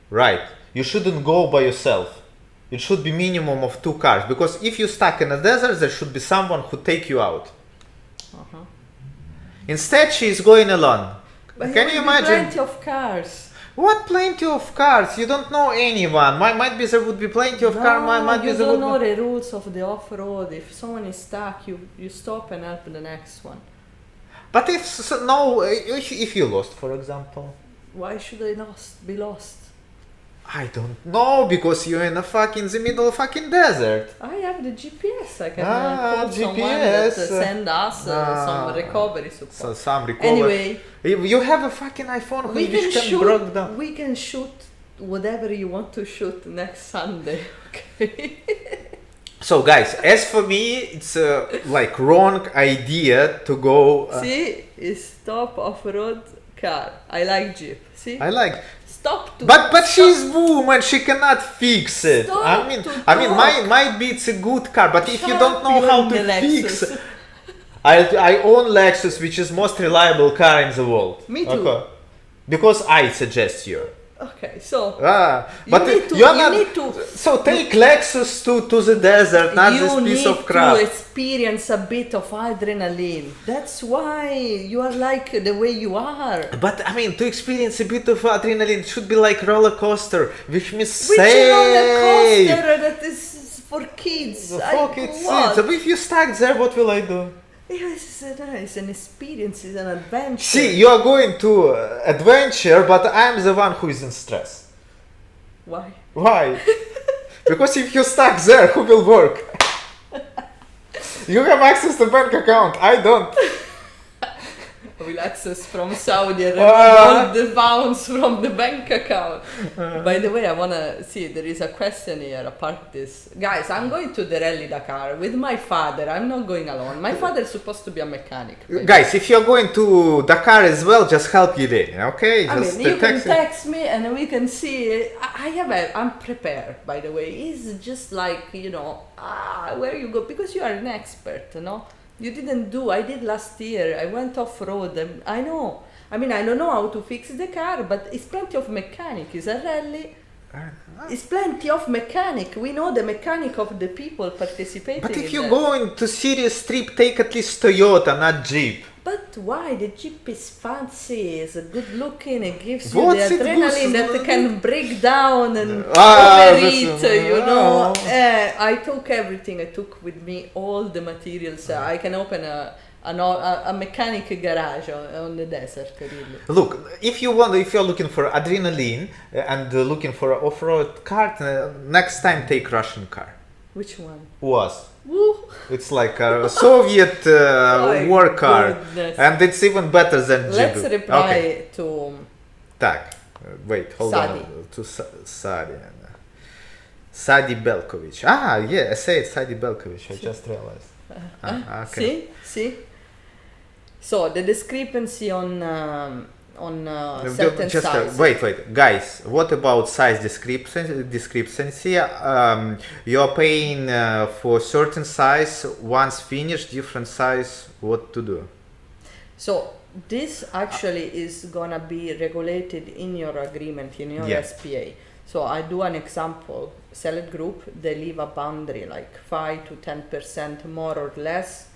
Right. You shouldn't go by yourself. It should be minimum of 2 cars. Because if you're stuck in a desert, there should be someone who take you out. Uh-huh. Instead, she is going alone. But Can you imagine? Plenty of cars. What plenty of cars? You don't know anyone. Might be there would be plenty of cars. Might be you there don't would know be... the rules of the off-road. If someone is stuck, you stop and help the next one. But if you lost, for example. Why should I be lost? I don't know, because you're in the middle of fucking desert. I have the GPS. I can call GPS, someone that send us some recovery support. So some recovery. Anyway, you have a fucking iPhone we which can break down. We can shoot whatever you want to shoot next Sunday. Okay. So guys, as for me, it's wrong idea to go. See, it's top off-road car. I like Jeep. See, I like. stop. But she's woman. She cannot fix it. Stop I mean, might be it's a good car, but if you don't know how to fix. I own Lexus, which is most reliable car in the world. Me too. Okay. Because I suggest you. Okay, so but you need to. So take Lexus to the desert, not this piece of crap. You need to experience a bit of adrenaline. That's why you are like the way you are. But I mean, to experience a bit of adrenaline, it should be like roller coaster, which means Which safe. roller coaster that is for kids? So if you stuck there, what will I do? It's an experience, it's an adventure. See, you are going to adventure, but I'm the one who is in stress. Why? Why? Because if you're stuck there, who will work? You have access to bank account, I don't. I will access from Saudi and all the pounds from the bank account. By the way, I wanna see, there is a question here apart this. Guys, I'm going to the Rally Dakar with my father. I'm not going alone. My father is supposed to be a mechanic. Guys, if you're going to Dakar as well, just help Yelena, okay? Just you can text me and we can see. I'm prepared, by the way. It's just like, where you go, because you are an expert, You didn't do. I did last year. I went off road. I know. I mean, I don't know how to fix the car, but it's plenty of mechanic. It's a rally. It's plenty of mechanic. We know the mechanic of the people participating. But if you go into serious trip, take at least Toyota, not Jeep. But why? The Jeep is fancy. It's good looking. It gives you the adrenaline that can break down and overeat. I took everything. I took with me all the materials. I can open a mechanic garage on the desert. Really. Look, if you're looking for adrenaline and looking for an off-road car, next time take Russian car. Which one? Was. Woo. It's like a Soviet My war card, goodness. and it's even better than Let's Jibu. reply Okay. to Так, wait, hold Sadi. on. To Sadi. Sadi Belkovic. Ah, yeah, I say it's Sadi Belkovic. I just realized. Okay. see. So the discrepancy on certain Just sizes. wait, guys. What about size discrepancy? You're paying for certain size. Once finished, different size. What to do? So this actually is gonna be regulated in your agreement, in your Yeah. SPA. So I do an example. Select group, they leave a boundary like 5 to 10% more or less.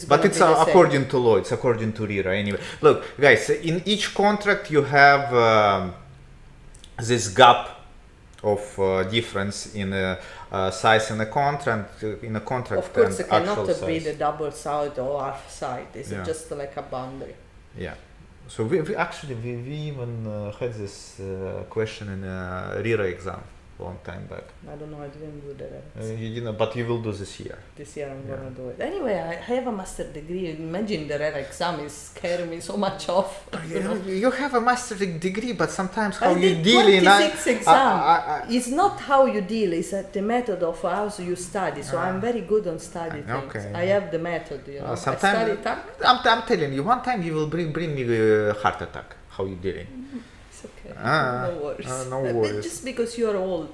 But it's according to law. It's according to RERA anyway. Look, guys. In each contract, you have this gap of difference in size in a contract. Of course, and it cannot actual be size. the double side or half side. It's Yeah. just like a boundary. Yeah. So we even had this question in a RERA exam long time back. I don't know. I didn't do that. You know, but you will do this year. This year I'm Yeah. gonna do it. Anyway, I have a master degree. Imagine the RERA exam is scaring me so much off. You have a master degree, but sometimes how I you did deal in 26 exam. It's I- not how you deal, it's the method of how you study. So I'm very good on study things. Okay. I have the method, you know. I sometimes study tax. I'm telling you, one time you will bring me a heart attack. How you dealing? It's okay. Ah, no worries. no But worries. just because you're old,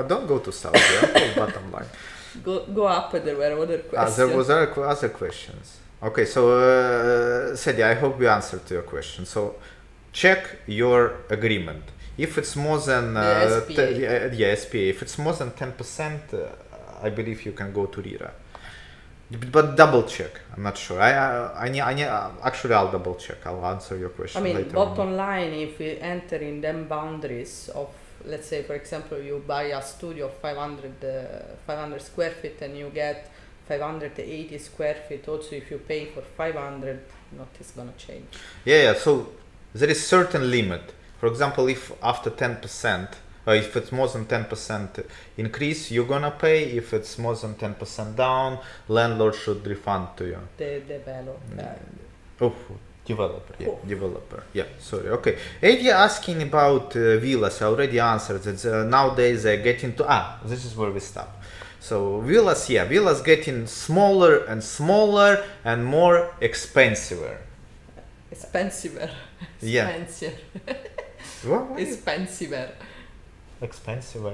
Don't go to Saudi. Bottom line. go up. There were other questions. There was other questions. Okay, so Sadie, I hope we answered your question. So check your agreement. If it's more than The SPA. SPA. If it's more than 10%, I believe you can go to RERA. But double check. I'm not sure. Actually, I'll double check. I'll answer your question I mean, later. bottom line, if we enter in them boundaries of, let's say, for example, you buy a studio of 500 square feet and you get 580 square feet. Also, if you pay for 500, nothing's gonna change. Yeah. So there is certain limit. For example, if after 10%, if it's more than 10% increase, you're gonna pay. If it's more than 10% down, landlord should refund to you. The developer. Oh, developer. Yeah, developer. Yeah, sorry. Okay. Eddie asking about villas. I already answered that. Nowadays they're getting to. This is where we stop. So villas, villas getting smaller and smaller and more expensive. Expensive. Yeah. Expensive. What? Expensive. Expensive.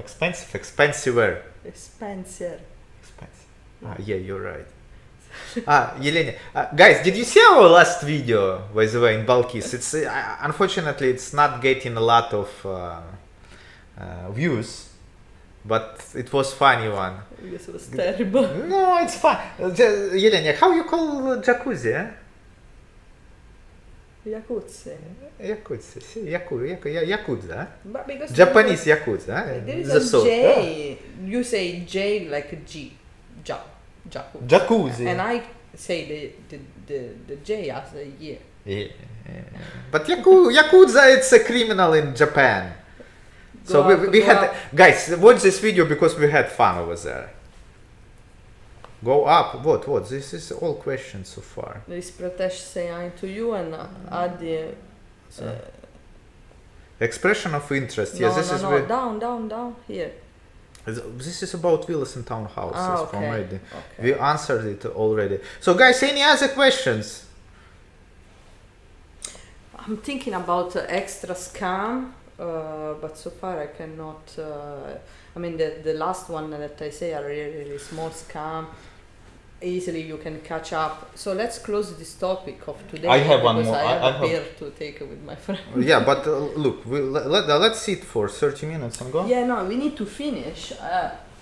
Expensive. Yeah, you're right. Yelena, guys, did you see our last video, by the way, in Balkis? It's unfortunately it's not getting a lot of views, but it was funny one. This was terrible. No, it's fine. Yelena, how you call jacuzzi? Eh? Jacuzzi. Yakuza. But because Japanese yakuza. there is The a salt. J. You say J like a G. Jacuzzi. Jacuzzi. And I say the J as a Y. Yeah. But yakuza, it's a criminal in Japan. So we had guys watch this video because we had fun over there. Go up. What? This is all questions so far. There is Pratesh saying to you and Adi. Expression of interest. No, Yes, this is where- down here. This is about villas and townhouses from Okay. Eddie. We answered it already. So guys, any other questions? I'm thinking about extra scam, but so far I cannot. I mean, the last one that I say are really small scam. Easily you can catch up. So let's close this topic of today. I have one because more. I I have a have- beer to take with my friend. Yeah, but look, let's sit for 30 minutes and go. Yeah, no, we need to finish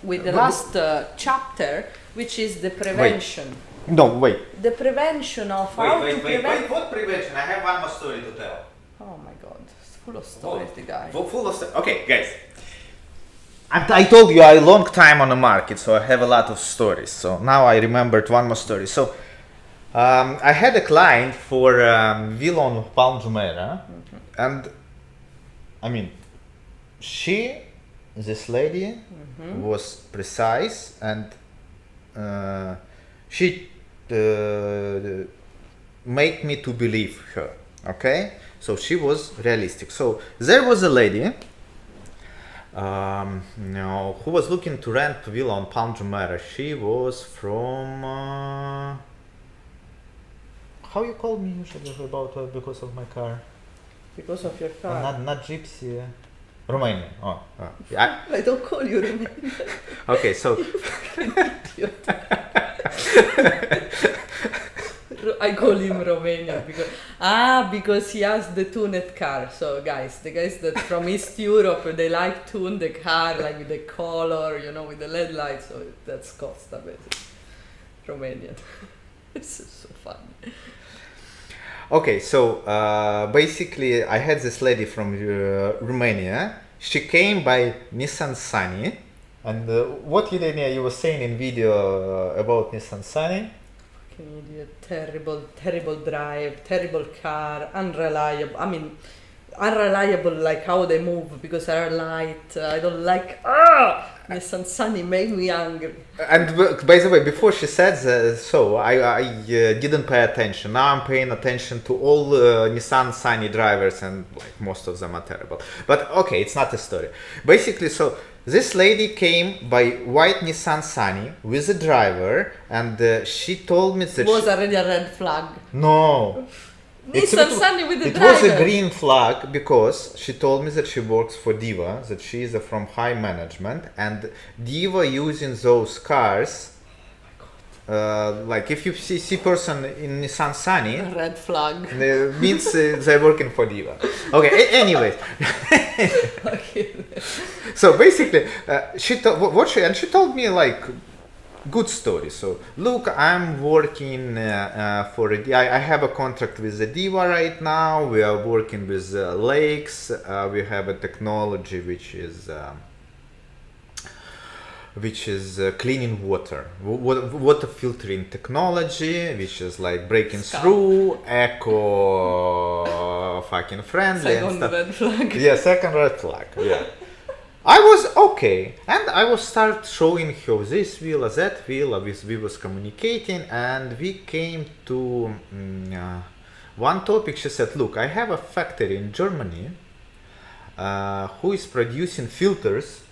with the But- last chapter, which is the prevention. No, wait. The prevention of how to prevent. What prevention? I have one more story to tell. Oh my God, it's full of stories, the guy. Full of stuff. Okay, guys. I told you I long time on the market, so I have a lot of stories. So now I remembered one more story. So I had a client for Villa on Palm Jumeirah, and I mean, this lady was precise, and she make me to believe her. Okay, so she was realistic. So there was a lady, who was looking to rent a villa on Palm Jumeirah. She was from how you call me usually about because of my car? Because of your car. Not gypsy. Romanian. Yeah. I don't call you Romanian. Okay, so I call him Romanian because he has the tuned car. So guys, the guys that from East Europe, they like tune the car like with the color, with the LED lights. So that's Costa basically. Romanian. It's so funny. okay, so basically I had this lady from Romania. She came by Nissan Sunny. And what Yelena you were saying in video about Nissan Sunny? Fucking idiot, terrible drive, terrible car, unreliable. I mean, unreliable like how they move because they're light. I don't like. Nissan Sunny made me angry. And by the way, before she said so, I didn't pay attention. Now I'm paying attention to all Nissan Sunny drivers, and like most of them are terrible. But okay, it's not a story. Basically, so this lady came by white Nissan Sunny with a driver, and she told me that it was already a red flag. No. Nissan Sunny with the it driver. was a green flag because she told me that she works for Diva, that she is from high management, and Diva using those cars. Like if you see person in Nissan Sunny, red flag means they're working for Diva. Okay. Anyways, okay. so basically, she told me like good story. So look, I'm working I have a contract with the Diva right now. We are working with lakes. We have a technology which is cleaning water, water filtering technology, which is like breaking through, eco fucking friendly. Second red flag. Yeah, second red flag. Yeah. I was okay, and I was start showing her this villa, that villa. We was communicating, and we came to one topic. She said, "Look, I have a factory in Germany who is producing filters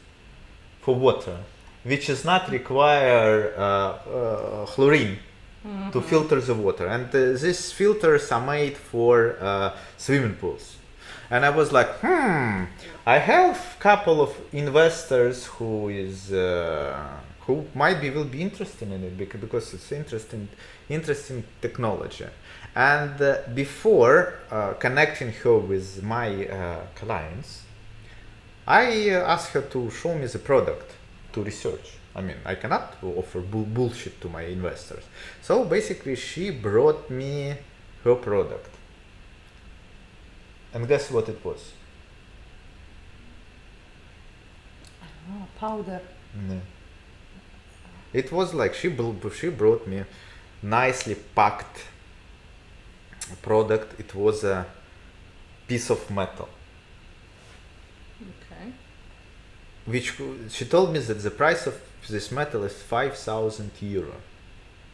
for water, which does not require chlorine to filter the water, and these filters are made for swimming pools." And I was like, I have couple of investors who will be interested in it because it's interesting technology. And before connecting her with my clients, I asked her to show me the product to research. I mean, I cannot offer bullshit to my investors. So basically, she brought me her product. And guess what it was? Powder. No. It was like she brought me nicely packed product. It was a piece of metal. Okay. Which she told me that the price of this metal is 5,000 euro.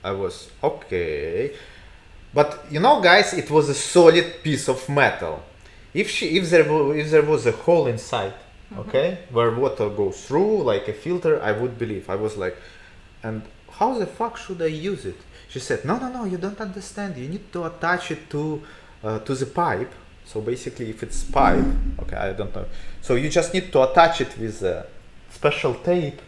I was okay, but guys, it was a solid piece of metal. If there was a hole inside, okay, where water goes through like a filter, I would believe. I was like, and how the fuck should I use it? She said, no, you don't understand. You need to attach it to the pipe. So basically, if it's pipe, okay, I don't know. So you just need to attach it with a special tape,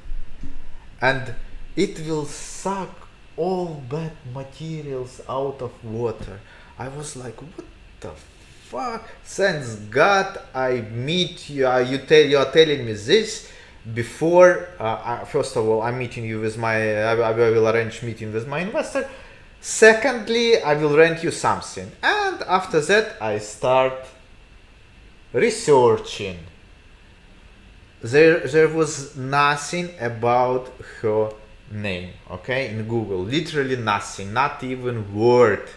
and it will suck all bad materials out of water. I was like, what the fuck? Thanks God I meet you. You are telling me this before. First of all, I'm meeting you with I will arrange meeting with my investor. Secondly, I will rent you something, and after that I start researching. There was nothing about her name, okay, in Google, literally nothing, not even word.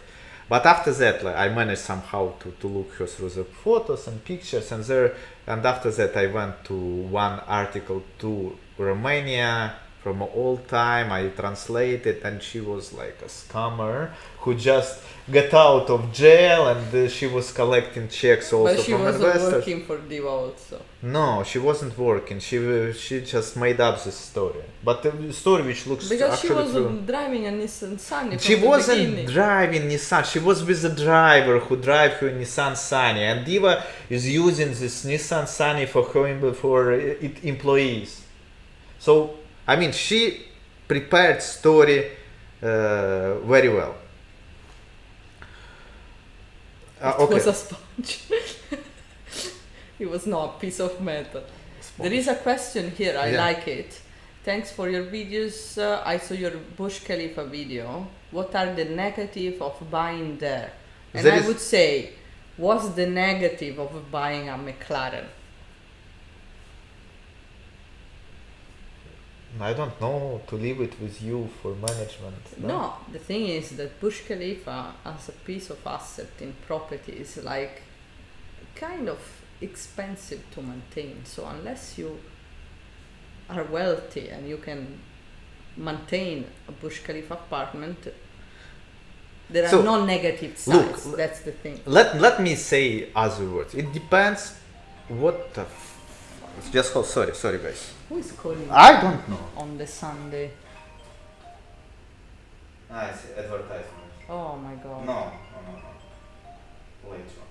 But after that, like, I managed somehow to look her through the photos and pictures, and after that I went to one article to Romania, from old time. I translated, and she was like a scammer who just got out of jail, and she was collecting checks also But she from wasn't investors. working for Diva also. No, she wasn't working. She just made up this story, but the story which looks Because she actually was true. Driving a Nissan Sunny from She the wasn't beginning. driving Nissan. She was with a driver who drive her Nissan Sunny, and Diva is using this Nissan Sunny for employees. So I mean, she prepared story very well. It was a sponge. It was not a piece of metal. There is a question here. I like it. Thanks for your videos. I saw your Burj Khalifa video. What are the negative of buying there? And I would say, what's the negative of buying a McLaren? I don't know, to leave it with you for management. No, the thing is that Burj Khalifa as a piece of asset in property is like kind of expensive to maintain. So unless you are wealthy and you can maintain a Burj Khalifa apartment, there are no negative sides. Look, that's the thing. Let me say other words. It depends what the just hold, sorry guys. Who is calling I don't know. on the Sunday? I see, advertisement. Oh my god. No. Later on.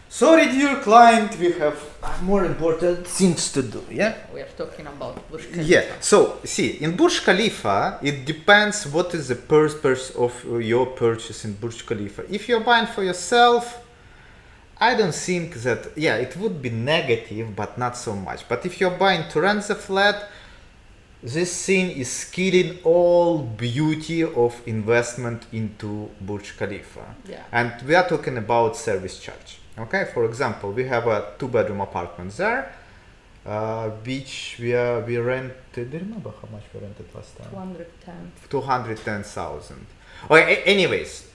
Sorry, dear client, we have more important things to do, yeah? We are talking about Burj Khalifa. Yeah, so see, in Burj Khalifa, it depends what is the purpose of your purchase in Burj Khalifa. If you're buying for yourself, I don't think that, yeah, it would be negative, but not so much. But if you're buying to rent the flat, this thing is killing all beauty of investment into Burj Khalifa. Yeah. And we are talking about service charge. Okay, for example, we have a 2-bedroom apartment there, which we rented. Do you remember how much we rented last time? 210. 210,000. Okay, anyways,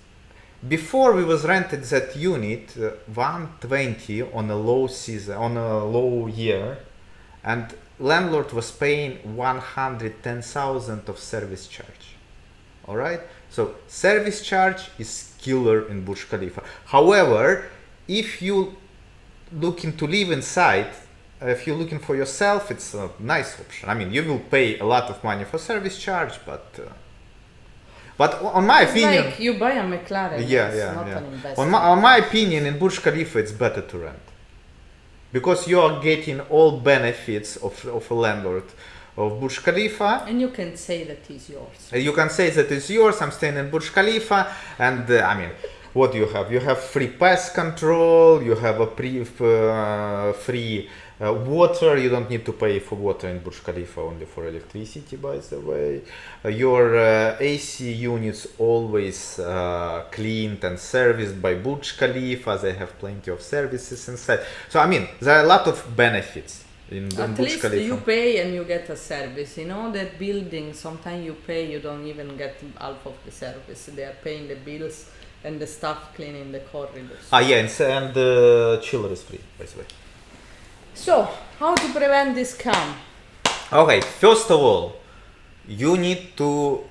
before we was rented that unit 120 on a low season, on a low year, and landlord was paying 110,000 of service charge. All right, so service charge is killer in Burj Khalifa. However, if you looking to live inside, if you're looking for yourself, it's a nice option. I mean, you will pay a lot of money for service charge, but on my opinion, like you buy a McLaren. It's not an investment. On my opinion, in Burj Khalifa, it's better to rent because you are getting all benefits of a landlord of Burj Khalifa. And you can say that it's yours. You can say that it's yours. I'm staying in Burj Khalifa, and I mean, what do you have? You have free pest control. You have a free water. You don't need to pay for water in Burj Khalifa, only for electricity, by the way. Your AC units always cleaned and serviced by Burj Khalifa. They have plenty of services inside. So I mean, there are a lot of benefits in At Burj least Khalifa. you pay and you get a service. You know that building, sometimes you pay, you don't even get half of the service. They are paying the bills and the staff cleaning the corridors. Yeah, and the chiller is free, by the way. So, how to prevent this scam? Okay, first of all, you need to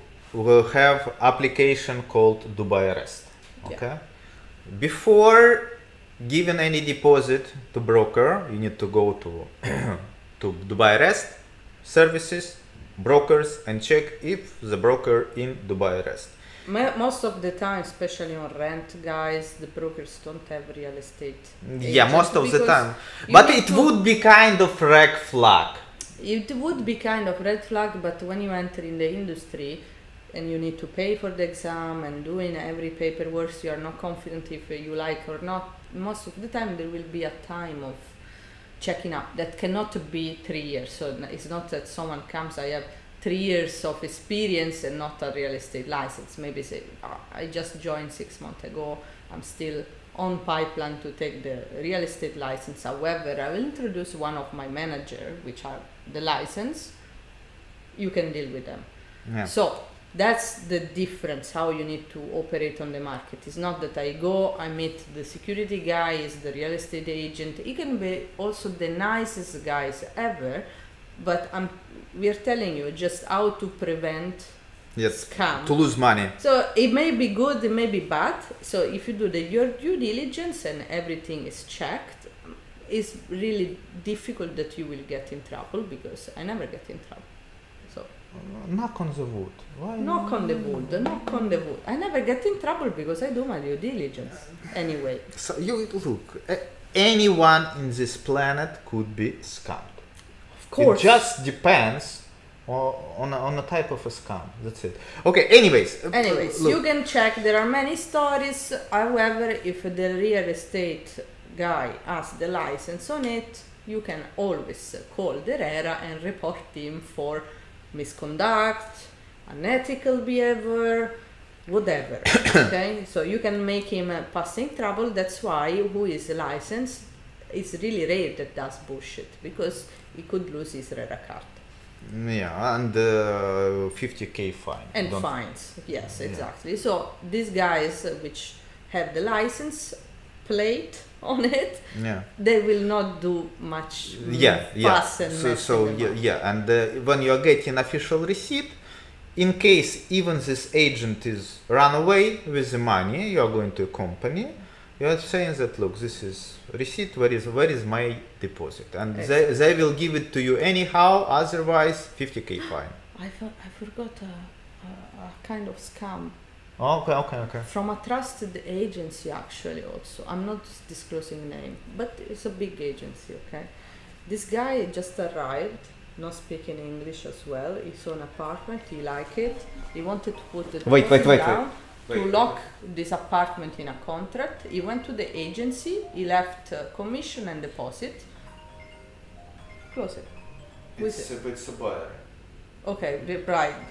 have application called Dubai Arrest. Okay, before giving any deposit to broker, you need to go to to Dubai Arrest services, brokers, and check if the broker in Dubai Arrest. Most of the time, especially on rent, guys, the brokers don't have real estate. Yeah, most of the time. But it would be kind of red flag. It would be kind of red flag, but when you enter in the industry and you need to pay for the exam and doing every paperwork, you are not confident if you like or not. Most of the time there will be a time of checking up. That cannot be 3 years. So it's not that someone comes, I have 3 years of experience and not a real estate license. Maybe say, I just joined 6 months ago, I'm still on pipeline to take the real estate license. However, I will introduce one of my manager, which are the license. You can deal with them. Yeah. So that's the difference, how you need to operate on the market. It's not that I go, I meet the security guy, is the real estate agent. He can be also the nicest guys ever, but we're telling you just how to prevent Yes. scam. To lose money. So it may be good, it may be bad. So if you do your due diligence and everything is checked, it's really difficult that you will get in trouble, because I never get in trouble. So Knock on the wood. Why? knock on the wood, knock on the wood. I never get in trouble because I do my due diligence anyway. So you look. Anyone in this planet could be scammed. Of course. It just depends on a type of a scam. That's it. Okay. Anyways, look. you can check. There are many stories. However, if the real estate guy has the license on it, you can always call the RERA and report him for misconduct, unethical behavior, whatever. Okay, so you can make him passing trouble. That's why who is licensed, it's really rare that does bullshit, because he could lose his RERA card. Yeah, and 50k fine. And Don't- fines, yes, exactly. So these guys which have the license plate on it, Yeah. they will not do much Yeah, fuss and So, mess so in the yeah, mouth. yeah, and when you're getting official receipt, in case even this agent is run away with the money, you're going to a company, you're saying that, look, this is receipt, where is my deposit, and they will give it to you anyhow, otherwise 50k fine. I forgot a kind of scam Okay. from a trusted agency, actually. Also, I'm not disclosing name, but it's a big agency. Okay, this guy just arrived, not speaking English as well. He saw an apartment, he liked it, he wanted to put the Wait. deposit down to lock this apartment in a contract. He went to the agency, he left commission and deposit. Close it. Who is it? It's a buyer. Okay,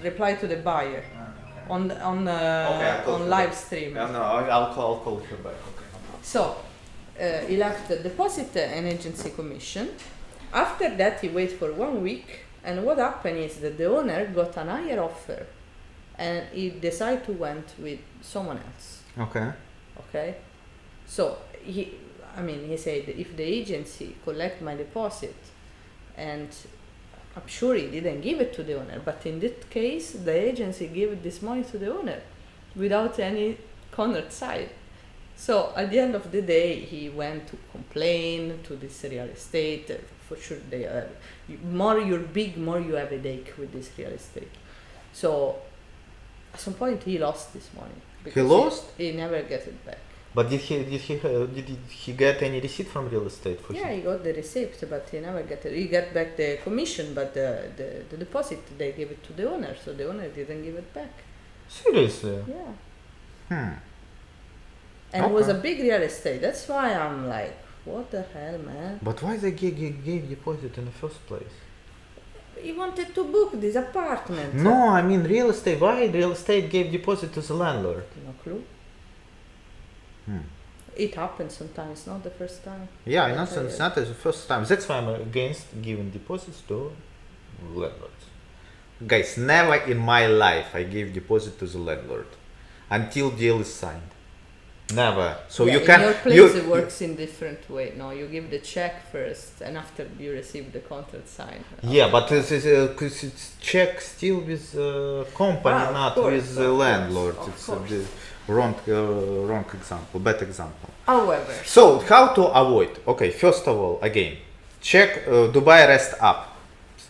reply to the buyer on I'll call her live back. stream. No, I'll call her back. Okay. So he left the deposit and agency commission. After that, he waited for 1 week, and what happened is that the owner got an higher offer, and he decided to went with someone else. Okay. Okay, so he said that if the agency collect my deposit, and I'm sure he didn't give it to the owner, but in that case, the agency gave this money to the owner without any contract side. So at the end of the day, he went to complain to this real estate. For sure, they more you're big, more you have a headache with this real estate. So at some point, he lost this money. He lost? He never get it back. But did he get any receipt from real estate for Yeah, him? he got the receipt, but he never get it. He got back the commission, but the deposit they gave it to the owner, so the owner didn't give it back. Seriously? Yeah. And it was Okay. a big real estate. That's why I'm like, what the hell, man? But why they gave deposit in the first place? He wanted to book this apartment. No, I mean real estate. Why real estate gave deposit to the landlord? No clue. It happens sometimes, not the first time. Yeah, I know. Okay. It's not the first time. That's why I'm against giving deposits to landlords. Guys, never in my life I gave deposit to the landlord until deal is signed. Never. So Yeah, you in can. your place it works in different way. No, you give the check first, and after you receive the contract signed. Yeah, but it's check still with company, Ah, of not course, with the of course, landlord. of It's course. the wrong example, bad example. However, So how to avoid? Okay, first of all, again, check Dubai REST app.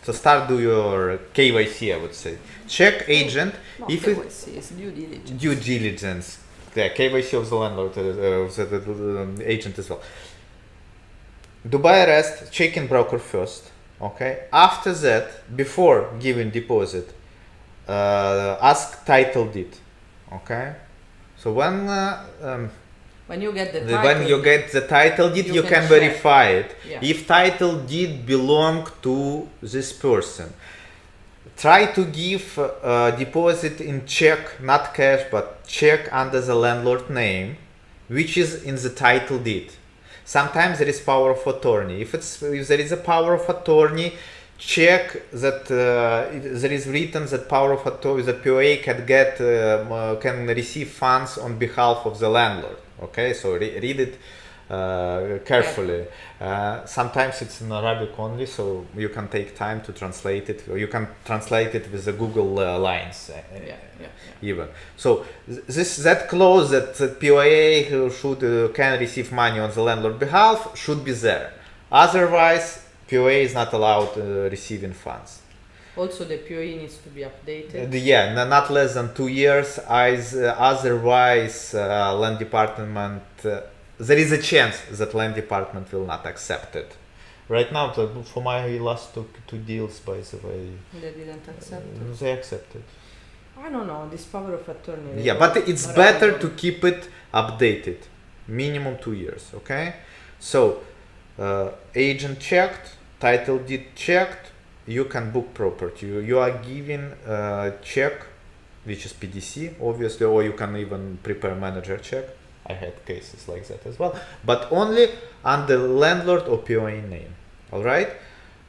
To start do your KYC, I would say. Check agent not if it KYC, it's due diligence. due diligence. Yeah, KYC of the landlord, of the agent as well. Dubai REST, check-in broker first. Okay. After that, before giving deposit, ask title deed. Okay. So when When you get the title, when you get the title deed, you you can can check. verify it. Yeah. If title deed belong to this person, try to give deposit in check, not cash, but check under the landlord name, which is in the title deed. Sometimes there is power of attorney. If there is a power of attorney, check that there is written that power of attorney, the POA can receive funds on behalf of the landlord. Okay, so read it carefully. Sometimes it's in Arabic only, so you can take time to translate it, or you can translate it with the Google lines even. So that clause that POA should can receive money on the landlord behalf should be there. Otherwise, POA is not allowed receiving funds. Also, the POE needs to be updated. Not less than 2 years. Otherwise, land department. There is a chance that land department will not accept it. Right now, for my last two deals, by the way, They didn't accept it. they accepted. I don't know, this power of attorney. Yeah, but it's better to keep it updated. Minimum 2 years, okay? So, agent checked, title deed checked, you can book property. You are given a check, which is PDC, obviously, or you can even prepare manager check. I had cases like that as well, but only under landlord or POA name. All right.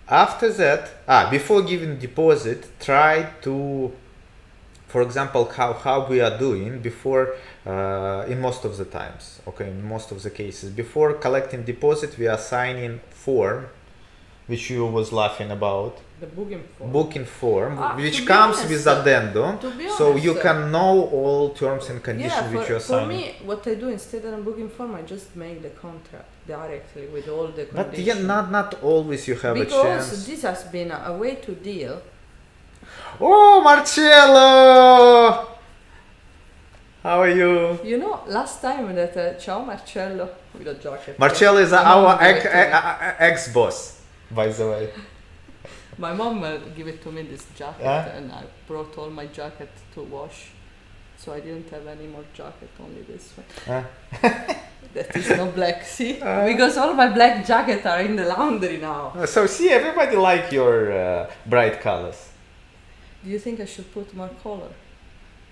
After that, before giving deposit, try to, for example, how we are doing before, in most of the times, okay, in most of the cases, before collecting deposit, we are signing form, which you was laughing about. The booking form, which to comes honest, with addendum, so you can know all terms and conditions which you are signing. For me, what I do instead of a booking form, I just make the contract directly with all the conditions. But yeah, not always you have a chance. Because this has been a way to deal. Oh, Marcello! How are you? You know, last time that ciao Marcello with a jacket. Marcello is our ex-boss, by the way. My mom gave it to me, this jacket, and I brought all my jacket to wash. So I didn't have any more jacket, only this one. That is no black, see? Because all my black jackets are in the laundry now. So see, everybody like your bright colors. Do you think I should put more color?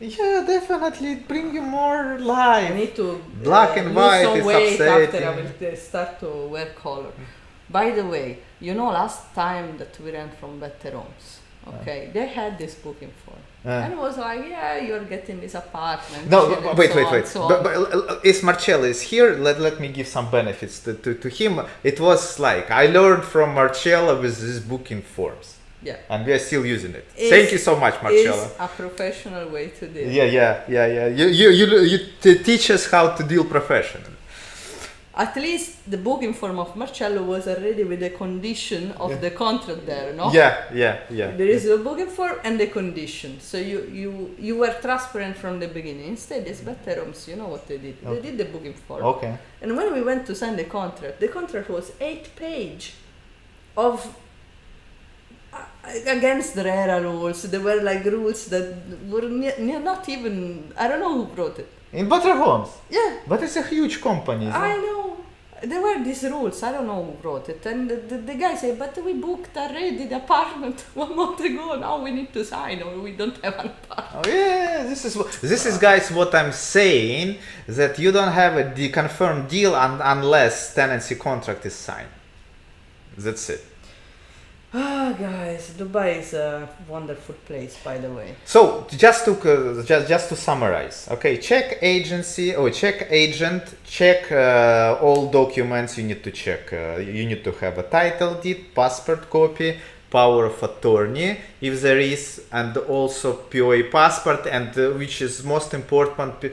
Yeah, definitely. Bring you more life. I need to black and white lose some is weight upsetting. after I will start to wear color. By the way, you know, last time that we ran from Better Homes, okay, they had this booking form. And it was like, yeah, you're getting this apartment. No, wait. So But if Marcello is here, let me give some benefits to him. It was like, I learned from Marcello with these booking forms. Yeah. And we are still using it. Thank you so much, Marcello. It's a professional way to deal. Yeah. You teach us how to deal professionally. At least the booking form of Marcello was already with the condition of the contract there, no? Yeah. There is a booking form and the condition. So you were transparent from the beginning. Instead, it's Better Homes, you know what they did? Okay. They did the booking form. Okay. And when we went to sign the contract was 8 pages of against the RERA rules. There were like rules that were not even, I don't know who wrote it. In Better Homes? Yeah. But it's a huge company. I know. There were these rules. I don't know who wrote it. And the guy said, but we booked already the apartment 1 month ago. Now we need to sign or we don't have an apartment. Oh yeah, this is guys what I'm saying, that you don't have a confirmed deal unless tenancy contract is signed. That's it. Guys, Dubai is a wonderful place, by the way. So just to summarize, okay, check agency or check agent, check all documents you need to check. You need to have a title deed, passport copy, power of attorney if there is, and also POA passport, and which is most important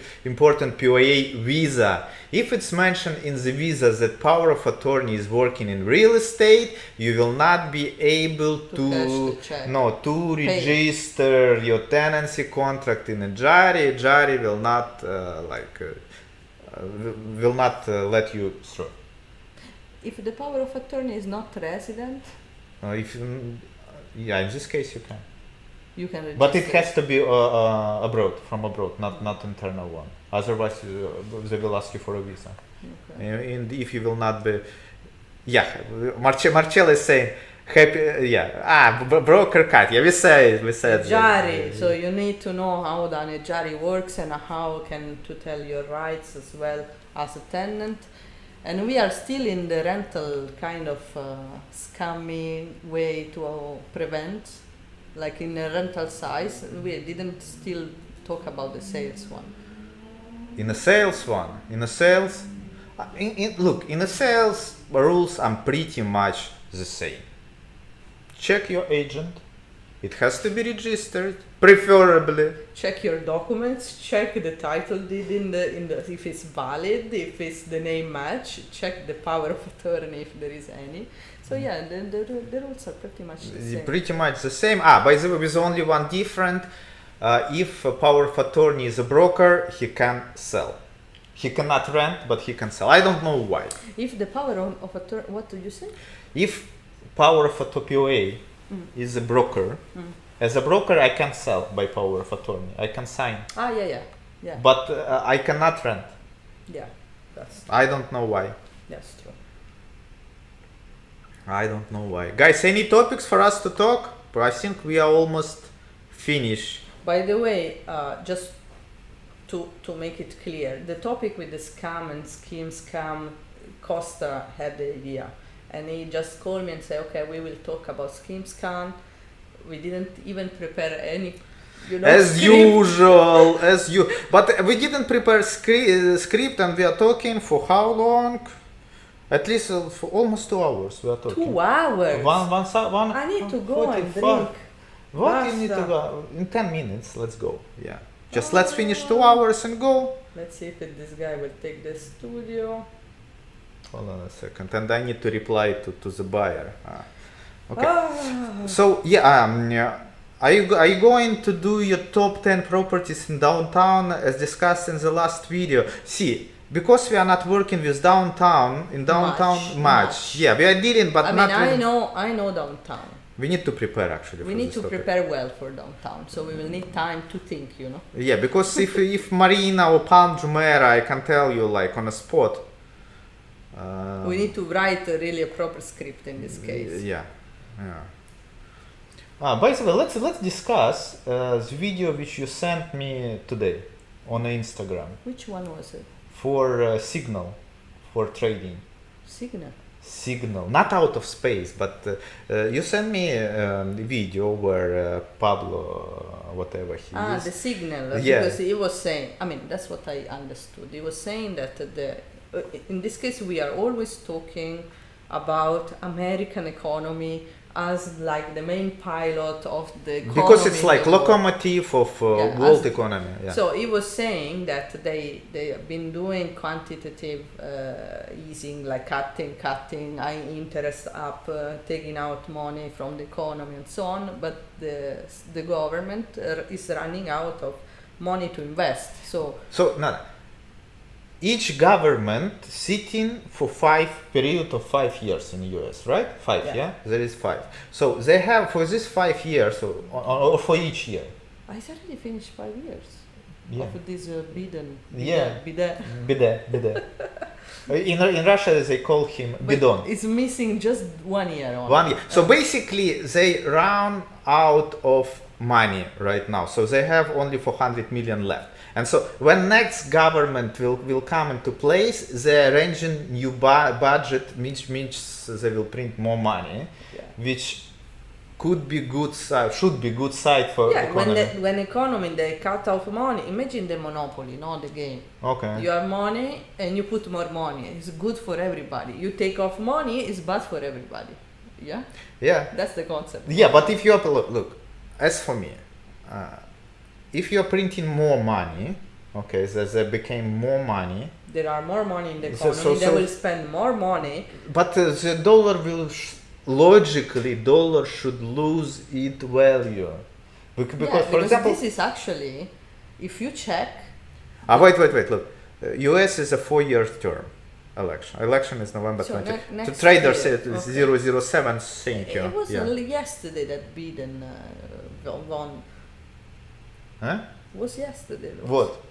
POA visa. If it's mentioned in the visa that power of attorney is working in real estate, you will not be able to register your tenancy contract in a JARI. JARI will not let you through. If the power of attorney is not resident, in this case you can. You can register. But it has to be abroad, not internal one. Otherwise, they will ask you for a visa. Okay. And if you will not be, Marcello is saying happy. Broker cut. Yeah, we said JARI. So you need to know how the JARI works and how to tell your rights as well as a tenant. And we are still in the rental kind of scammy way to prevent, like in the rental size. We didn't still talk about the sales one. In the sales one, Look, in the sales rules are pretty much the same. Check your agent. It has to be registered, preferably. Check your documents. Check the title deed in the if it's valid, if it's the name match. Check the power of attorney if there is any. So yeah, the rules are pretty much the same. Pretty much the same. By the way, with only one different. If a power of attorney is a broker, he can sell. He cannot rent, but he can sell. I don't know why. If the power of attorney, what do you say? If power of attorney is a broker, as a broker I can sell by power of attorney. I can sign. Yeah. But I cannot rent. Yeah, that's I don't know why. that's true. I don't know why. Guys, any topics for us to talk? I think we are almost finished. By the way, just to make it clear, the topic with the scam and scam, Costa had the idea, and he just called me and said, "Okay, we will talk about scam." We didn't even prepare any, As script. usual, but we didn't prepare script, and we are talking for how long? At least for almost 2 hours. We are talking. 2 hours. One. I need to go and 45. drink. What you need to Basta. go? In 10 minutes, let's go. Yeah. Just let's finish 2 hours and go. Let's see if this guy will take the studio. Hold on a second. And I need to reply to the buyer. Okay. Ah. So, are you going to do your top 10 properties in downtown as discussed in the last video? See, because we are not working with downtown, much. Yeah, we are dealing, but I not mean, really. I know downtown. We need to prepare actually. We for need this to topic. prepare well for downtown, so we will need time to think, Yeah, because if Marina or Palm Jumeirah, I can tell you like on a spot. We need to write really a proper script in this case. Yeah. By the way, let's discuss the video which you sent me today on Instagram Which one was it? for Signal, for trading. Signal. Not out of space, but you sent me a video where Pablo, whatever he is. The Signal. Yeah. Because he was saying, I mean, that's what I understood. He was saying that in this case we are always talking about American economy as like the main pilot of the economy. Because it's like in the world. locomotive of world economy. Yeah. So he was saying that they have been doing quantitative easing, like cutting high interest up, taking out money from the economy and so on. But the government is running out of money to invest. So no. Each government sitting for period of 5 years in the US, right? 5, yeah? There is 5. So they have for this 5 years or for each year. I already finished 5 years Yeah. of this bidon. Yeah. Bidet. In Russia they call him bidon. It's missing just 1 year on. 1 year. So basically they run out of money right now. So they have only 400 million left. And so when next government will come into place, they're arranging new budget, which means they will print more money, which should be good side for economy. When economy they cut off money, imagine the monopoly, not the game. Okay. You have money and you put more money. It's good for everybody. You take off money, it's bad for everybody. Yeah? Yeah. That's the concept. Yeah, but if you have look, as for me, if you're printing more money, okay, so there became more money. There are more money in the economy. They will spend more money. But the dollar will logically should lose its value because for example, this is actually, if you check. Wait. Look, U.S. is a 4-year term election. Election is November 20. The trader said 007. Thank you. It was only yesterday that Biden won. Huh? It was yesterday. What?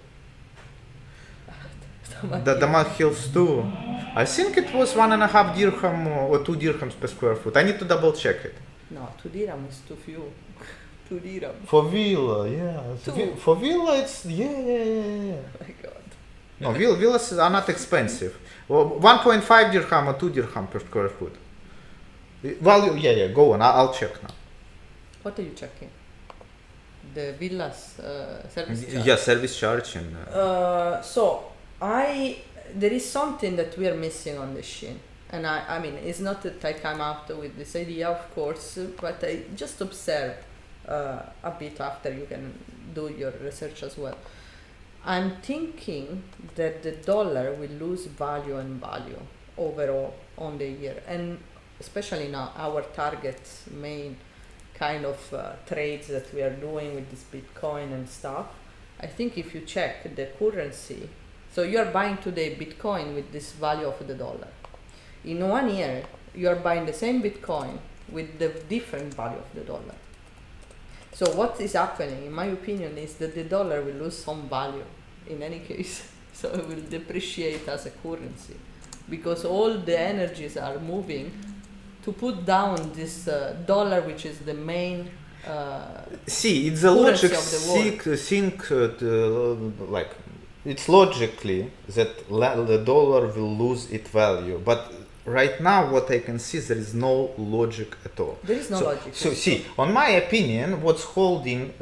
The Damal Hills too. I think it was 1.5 dirham or 2 dirhams per square foot. I need to double check it. No, 2 dirham is too few. 2 dirham. For villa, yeah. For villa, it's yeah. Oh my God. No, villas are not expensive. Well, 1.5 dirham or 2 dirham per square foot. Well, yeah. Go on. I'll check now. What are you checking? The villas service charge. Yeah, service charge and. So I there is something that we are missing on the Shin. And I mean, it's not that I come out with this idea, of course, but I just observe a bit after. You can do your research as well. I'm thinking that the dollar will lose value and value overall on the year, and especially now our targets main kind of trades that we are doing with this Bitcoin and stuff. I think if you check the currency, so you are buying today Bitcoin with this value of the dollar. In 1 year, you are buying the same Bitcoin with the different value of the dollar. So what is happening, in my opinion, is that the dollar will lose some value in any case. So it will depreciate as a currency because all the energies are moving to put down this dollar, which is the main See, it's a currency logic of the world. think like it's logically that the dollar will lose its value, but right now what I can see there is no logic at all. There is no logic. So see, on my opinion, what's holding,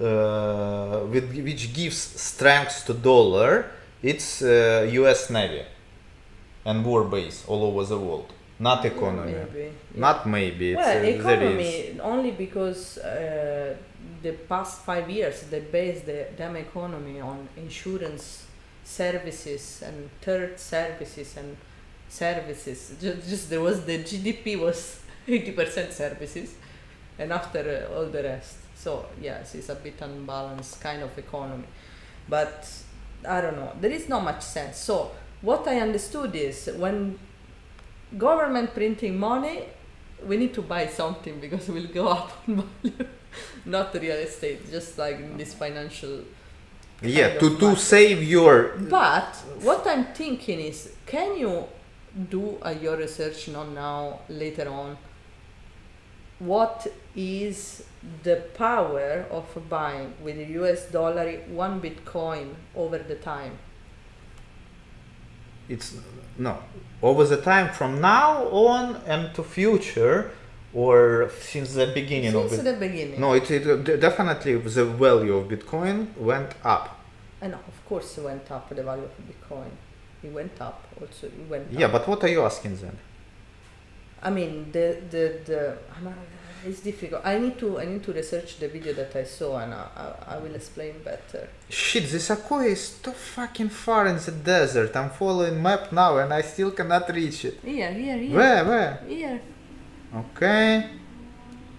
which gives strength to dollar, it's U.S. Navy and war base all over the world, not economy. Maybe. Not maybe. It's, Well, there is. economy only because the past 5 years they based them economy on insurance services and third services and services. Just there was the GDP was 80% services, and after all the rest. So yes, it's a bit unbalanced kind of economy, but I don't know. There is not much sense. So what I understood is when government printing money, we need to buy something because it will go up in value, not real estate, just like in this financial. Yeah, kind to of market. save your. But what I'm thinking is, can you do your research not now, later on? What is the power of buying with the US dollar 1 Bitcoin over the time? It's no over the time from now on and to future, or since the beginning of Since it. the beginning. No, it definitely the value of Bitcoin went up. And of course it went up, the value of Bitcoin. It went up also. It went Yeah, up. but what are you asking then? I mean, it's difficult. I need to research the video that I saw, and I will explain better. Shit, this Sequoia is too fucking far in the desert. I'm following map now and I still cannot reach it. Here. Where? Here. Okay.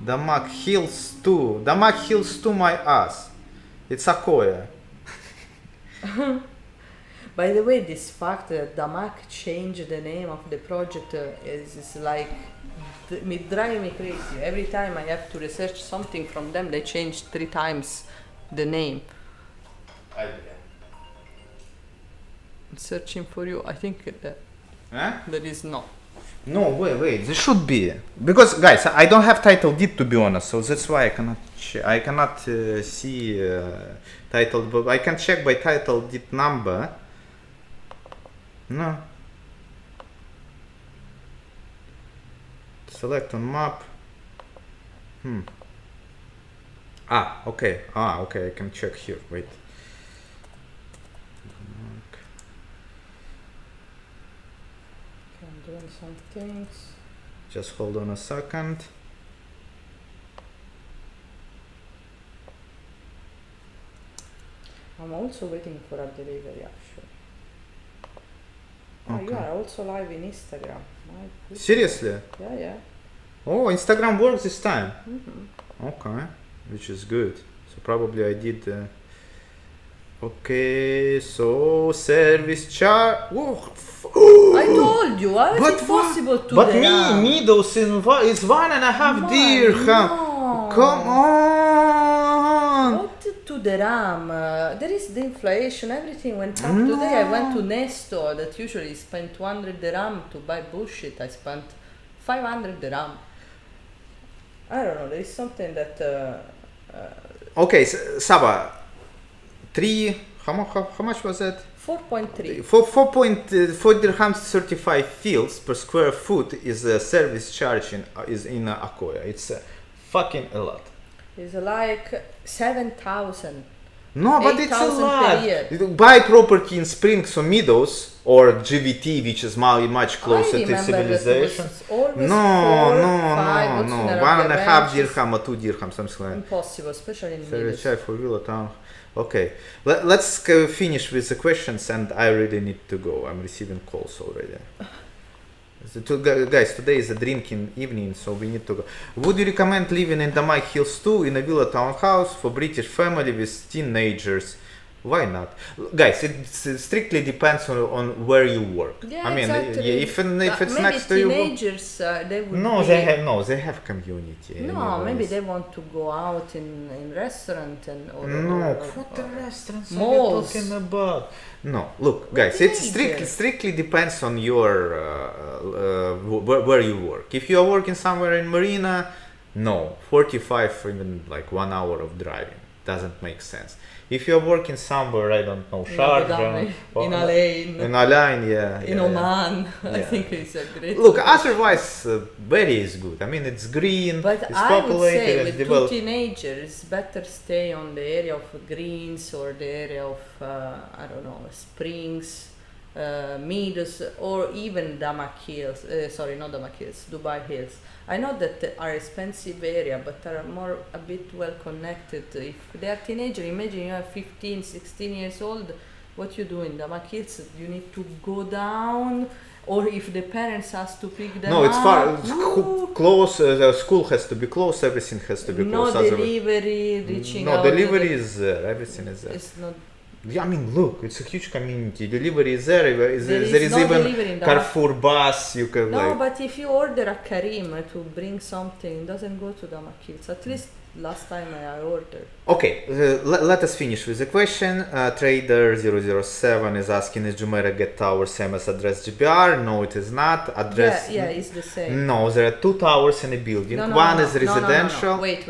Damak Hills 2. Damak Hills 2 my ass. It's Sequoia. By the way, this fact that Damak changed the name of the project is like me drive me crazy. Every time I have to research something from them, they change 3 times the name. I'm searching for you. I think that there is no. No, wait. There should be, because guys, I don't have title deed to be honest, so that's why I cannot see title. But I can check by title deed number. No. Select on map. Okay. Okay. I can check here. Wait. I'm doing some things. Just hold on a second. I'm also waiting for a delivery actually. Oh, you Okay. are also live in Instagram. My goodness. Seriously? Yeah. Oh, Instagram works this time. Mm-hmm. Okay, which is good. So probably I did. Okay, so service charge. I told you. How is it possible to But dirham? Midos is 1.5 My dirham. no. Come on. What to the RAM? There is the inflation. Everything went up. No. Today I went to Nesto that usually spent 200 dirham to buy bullshit. I spent 500 dirham. I don't know. There is something that. Okay, Saba. 3. How much was that? 4.3. For 4.4 dirhams 35 fields per square foot is a service charge in Akoya. It's fucking a lot. It's like 7,000 No, but it's a 8,000 lot. per year. You buy property in Springs or Meadows or GVT, which is much closer to civilization. Always No, 4, no, 5, no, what's no. the 1.5 ranches? dirham or 2 dirham, something like that. Impossible, especially in So Middle check for Villa Town. Okay, let's finish with the questions, and I really need to go. I'm receiving calls already. Guys, today is a drinking evening, so we need to go. Would you recommend living in Damai Hills too, in a villa townhouse for British family with teenagers? Why not? Guys, it strictly depends on where you work. Yeah, I mean, exactly. yeah, if it's maybe next to you. teenagers, they would No, be, they have community. No, anyways. maybe they want to go out in restaurant and No, or what the restaurants malls. are you talking about? No, look, Well, guys, it teenagers. strictly depends on your where you work. If you are working somewhere in Marina, no, 45 even like 1 hour of driving doesn't make sense. If you are working somewhere, I don't know, in Abu Sharjah, Dhabi, or- in Alain, in Alain, yeah, in yeah, Oman, I Yeah. think it's a great. Look, otherwise, Bari is good. I mean, it's green, But it's I would populated, say it's with two developed. teenagers, better stay on the area of greens or the area of I don't know, Springs, Meadows, or even Damak Hills. Sorry, not Damak Hills, Dubai Hills. I know that they are expensive area, but are more a bit well connected. If they are teenager, imagine you are 15, 16 years old. What you do in Damak Hills? You need to go down. Or if the parents has to pick them No, it's up. far. No. Close. The school has to be close. Everything has to be No close. otherwise- delivery, reaching No, out. to delivery the- is there. Everything is there. It's not. Yeah, I mean, look, it's a huge community. Delivery is there. There is no even delivery in the Carrefour bus. You can No, like. but if you order a Karim to bring something, it doesn't go to Damak Hills. At least last time I ordered. Okay, let us finish with the question. Trader007 is asking, is Jumeirah Gate Tower same as address GBR? No, it is not. Address. Yeah, it's the same. No, there are 2 towers in a building. One is residential. No. Wait.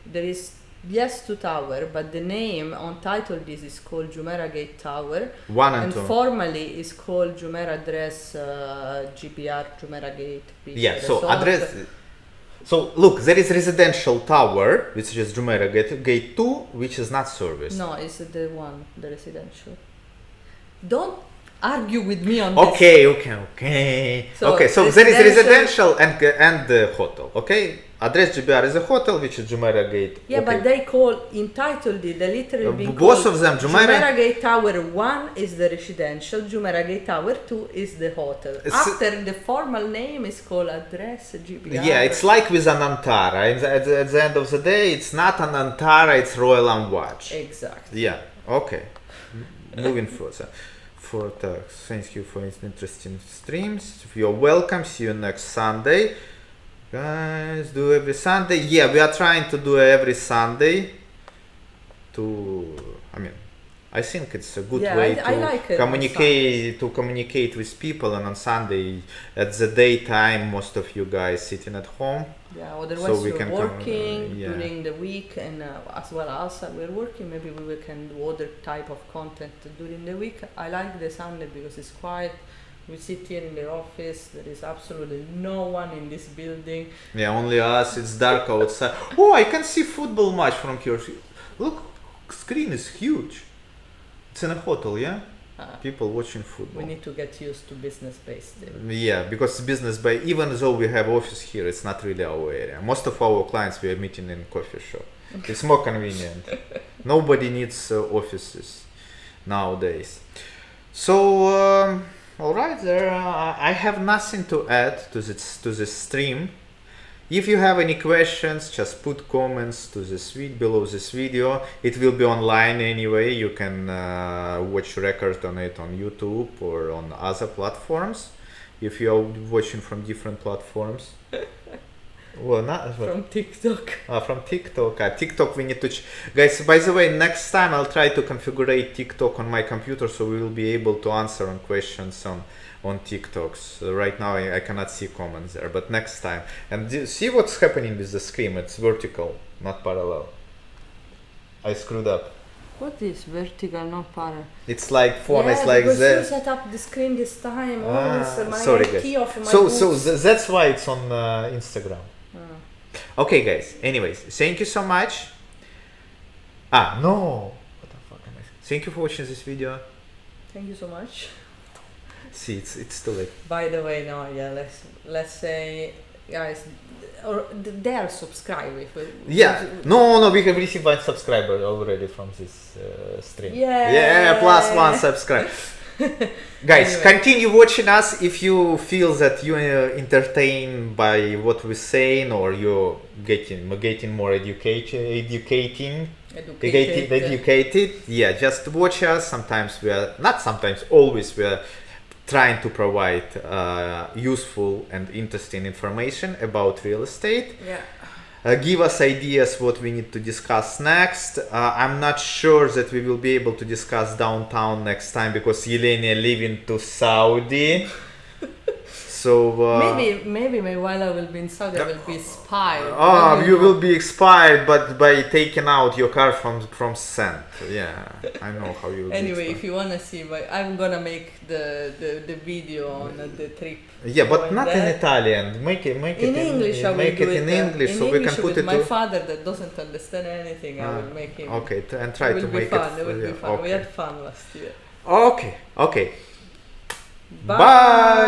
There is yes 2 tower, but the name on title this is called Jumeirah Gate Tower, 1 and and 2. formally is called Jumeirah Address GBR Jumeirah Gate. Beach Yeah, so Resort. address. So look, there is residential tower, which is Jumeirah Gate 2, which is not serviced. No, it's the one, the residential. Don't argue with me on this. Okay. So, So there is residential- residential and the hotel. Okay, address GBR is a hotel, which is Jumeirah Gate. Yeah, okay. but they call entitled it. They literally being Both called of them, Jumeirah Gate Tower 1 is the residential. Jumeirah Gate Tower 2 is the hotel. S- After the formal name is called address GBR. Yeah, it's like with an Antara. At the end of the day, it's not an Antara, it's Royal Amwatch. Exactly. Yeah. Okay. Moving further. Thank you for interesting streams. You're welcome. See you next Sunday. Guys, do every Sunday. Yeah, we are trying to do every Sunday. I think it's a good way to I like it communicate with people, and on Sunday at the daytime most of you guys sitting at home. Yeah, otherwise we you're can working yeah. during the week, and as well as we're working, maybe we can do other type of content during the week. I like the Sunday because it's quiet. We sit here in the office, there is absolutely no one in this building. Yeah, only us. It's dark outside. Oh, I can see football match from here. Look, screen is huge. It's in a hotel, yeah? People watching football. We need to get used to business based. Yeah, because business by, even though we have office here, it's not really our area. Most of our clients we are meeting in coffee shop. It's more convenient. Nobody needs offices nowadays. So, all right, there. I have nothing to add to this stream. If you have any questions, just put comments to this below this video. It will be online anyway. You can watch record on it on YouTube or on other platforms. If you are watching from different platforms. Well, not From TikTok. From TikTok. TikTok we need to guys, by the way, next time I'll try to configure TikTok on my computer so we will be able to answer on questions on TikToks. Right now I cannot see comments there, but next time. And see what's happening with the screen. It's vertical, not parallel. I screwed up. What is vertical, not parallel? It's like phone, it's like because that. you set up the screen this time. My sorry key guys. of my books. That's why it's on Instagram. Okay guys, anyways, thank you so much. No. What the fuck? Thank you for watching this video. Thank you so much. See, it's too late. By the way, no, yeah, let's say, guys, or they are subscribed. Yeah, no, we have received 1 subscriber already from this stream. Yeah, +1 subscriber. Guys, Anyway. continue watching us if you feel that you are entertained by what we're saying, or you're getting more educated. Yeah, just watch us. Sometimes we are not. Sometimes always we are trying to provide useful and interesting information about real estate. Yeah. Give us ideas what we need to discuss next. I'm not sure that we will be able to discuss downtown next time because Yelena leaving to Saudi. So maybe while I will be in Saudi, I will be spied. you will be expired, but by taking out your car from sand. Yeah, I know how you will Anyway, be if you wanna see, I'm gonna make the video on the trip. yeah, but going not there. in Italian. Make it In English, I will make do it in English, in so English we can put with it my to father that doesn't understand anything. I will make him. okay, and try It will to be make fun. it. It will be fun. We Okay. had fun last year. Okay. Bye. Bye.